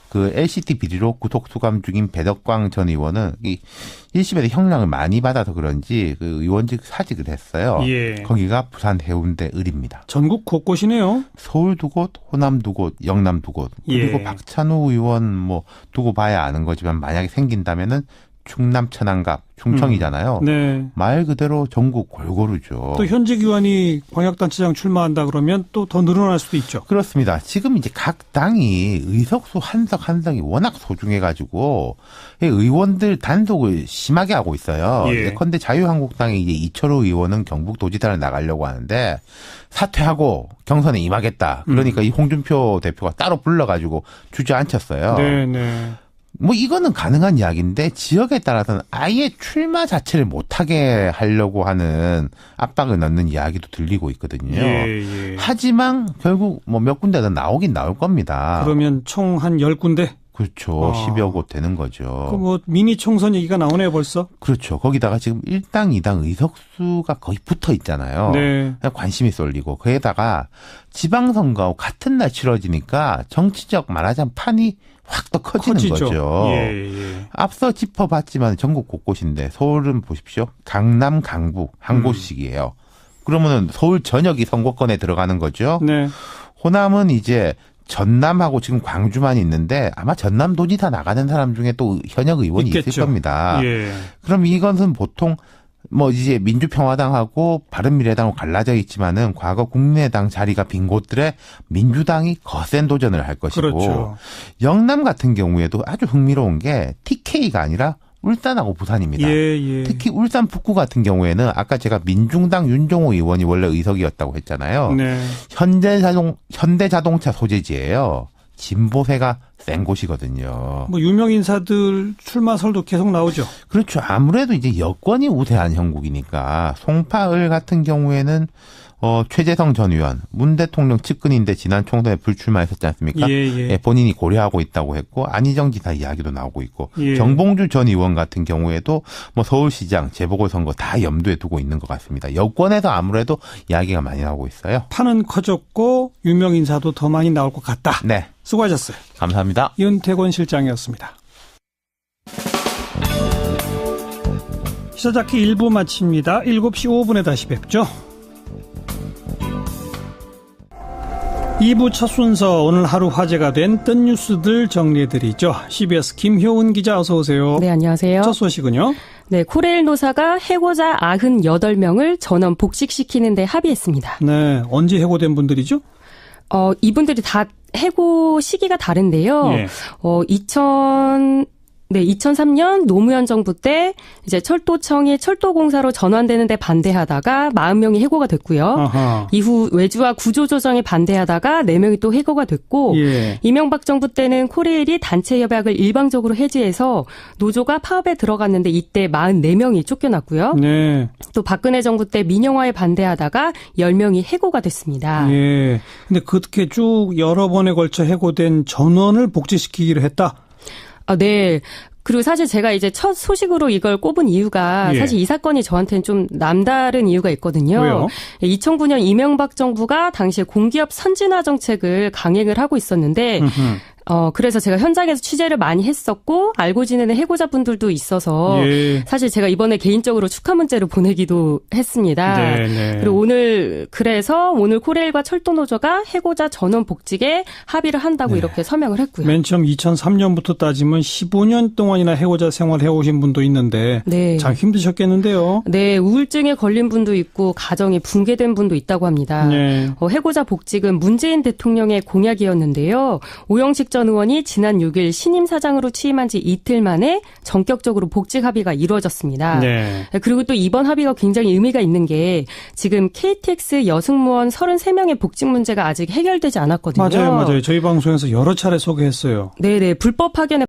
그 LCT 비리로 구속 수감 중인 배덕광 전 의원은 이 1심에서 형량을 많이 받아서 그런지 그 의원직 사직을 했어요. 예. 거기가 부산 해운대 을입니다. 전국 곳곳이네요. 서울 두 곳, 호남 두 곳, 영남 두 곳. 그리고 예. 박찬호 의원 뭐 두고 봐야 아는 거지만 만약에 생긴다면은 충남 천안갑, 충청이잖아요. 네. 말 그대로 전국 골고루죠. 또 현직 의원이 광역단체장 출마한다 그러면 또 더 늘어날 수도 있죠. 그렇습니다. 지금 이제 각 당이 의석수 한석이 워낙 소중해가지고 의원들 단속을 심하게 하고 있어요. 예. 예컨대 자유한국당의 이제 이철호 의원은 경북도지사를 나가려고 하는데 사퇴하고 경선에 임하겠다. 그러니까 이 홍준표 대표가 따로 불러가지고 주저앉혔어요. 네. 뭐 이거는 가능한 이야기인데 지역에 따라서는 아예 출마 자체를 못하게 하려고 하는 압박을 넣는 이야기도 들리고 있거든요. 예. 하지만 결국 뭐 몇 군데든 나오긴 나올 겁니다. 그러면 총 한 10군데? 그렇죠. 10여 곳 되는 거죠. 그 뭐 미니 총선 얘기가 나오네요 벌써? 그렇죠. 거기다가 지금 1당 2당 의석수가 거의 붙어 있잖아요. 네. 관심이 쏠리고 거기에다가 지방선거하고 같은 날 치러지니까 정치적 말하자면 판이 확 더 커지는 거죠. 예. 앞서 짚어봤지만 전국 곳곳인데 서울은 보십시오. 강남, 강북 한 곳씩이에요. 그러면은 서울 전역이 선거권에 들어가는 거죠. 네. 호남은 이제 전남하고 지금 광주만 있는데 아마 전남도지사 나가는 사람 중에 또 현역 의원이 있겠죠. 있을 겁니다. 예. 그럼 이것은 보통 뭐 이제 민주평화당하고 바른미래당으로 갈라져 있지만은 과거 국민의당 자리가 빈 곳들에 민주당이 거센 도전을 할 것이고 그렇죠. 영남 같은 경우에도 아주 흥미로운 게 TK가 아니라 울산하고 부산입니다. 예. 특히 울산 북구 같은 경우에는 아까 제가 민중당 윤종호 의원이 원래 의석이었다고 했잖아요. 네. 현대자동차 소재지예요. 진보세가 센 곳이거든요. 뭐 유명 인사들 출마설도 계속 나오죠. 그렇죠. 아무래도 이제 여권이 우세한 형국이니까 송파을 같은 경우에는 최재성 전 의원, 문 대통령 측근인데 지난 총선에 불출마했었지 않습니까? 예. 본인이 고려하고 있다고 했고 안희정 지사 이야기도 나오고 있고 예. 정봉주 전 의원 같은 경우에도 뭐 서울시장, 재보궐선거 다 염두에 두고 있는 것 같습니다. 여권에서 아무래도 이야기가 많이 나오고 있어요. 판은 커졌고 유명 인사도 더 많이 나올 것 같다. 네. 수고하셨어요. 감사합니다. 윤태권 실장이었습니다. 시사자키 1부 마칩니다. 7시 5분에 다시 뵙죠. 2부 첫 순서 오늘 하루 화제가 된 뜬 뉴스들 정리해드리죠. CBS 김효은 기자 어서 오세요. 네, 안녕하세요. 첫 소식은요? 네, 코레일 노사가 해고자 98명을 전원 복직시키는 데 합의했습니다. 네, 언제 해고된 분들이죠? 이분들이 다 해고 시기가 다른데요. 예. 2003년 노무현 정부 때 이제 철도청이 철도공사로 전환되는데 반대하다가 40명이 해고가 됐고요. 아하. 이후 외주화 구조조정에 반대하다가 4명이 또 해고가 됐고 예. 이명박 정부 때는 코레일이 단체 협약을 일방적으로 해지해서 노조가 파업에 들어갔는데 이때 44명이 쫓겨났고요. 네. 또 박근혜 정부 때 민영화에 반대하다가 10명이 해고가 됐습니다. 예. 근데 그렇게 쭉 여러 번에 걸쳐 해고된 전원을 복직시키기로 했다. 네. 그리고 사실 제가 이제 첫 소식으로 이걸 꼽은 이유가 예. 사실 이 사건이 저한테는 좀 남다른 이유가 있거든요. 왜요? 2009년 이명박 정부가 당시에 공기업 선진화 정책을 강행을 하고 있었는데 그래서 제가 현장에서 취재를 많이 했었고 알고 지내는 해고자분들도 있어서 예. 사실 제가 이번에 개인적으로 축하 문자를 보내기도 했습니다. 네네. 그리고 그래서 오늘 코레일과 철도노조가 해고자 전원 복직에 합의를 한다고 네. 이렇게 서명을 했고요. 맨 처음 2003년부터 따지면 15년 동안이나 해고자 생활해 오신 분도 있는데 네. 참 힘드셨겠는데요. 네, 우울증에 걸린 분도 있고 가정이 붕괴된 분도 있다고 합니다. 네. 해고자 복직은 문재인 대통령의 공약이었는데요. 오영식 전 의원이 지난 6일 신임 사장으로 취임한 지 이틀 만에 전격적으로 복직 합의가 이루어졌습니다. 네. 그리고 또 이번 합의가 굉장히 의미가 있는 게 지금 KTX 여승무원 33명의 복직 문제가 아직 해결되지 않았거든요. 맞아요. 저희 방송에서 여러 차례 소개했어요. 네네. 불법 파견에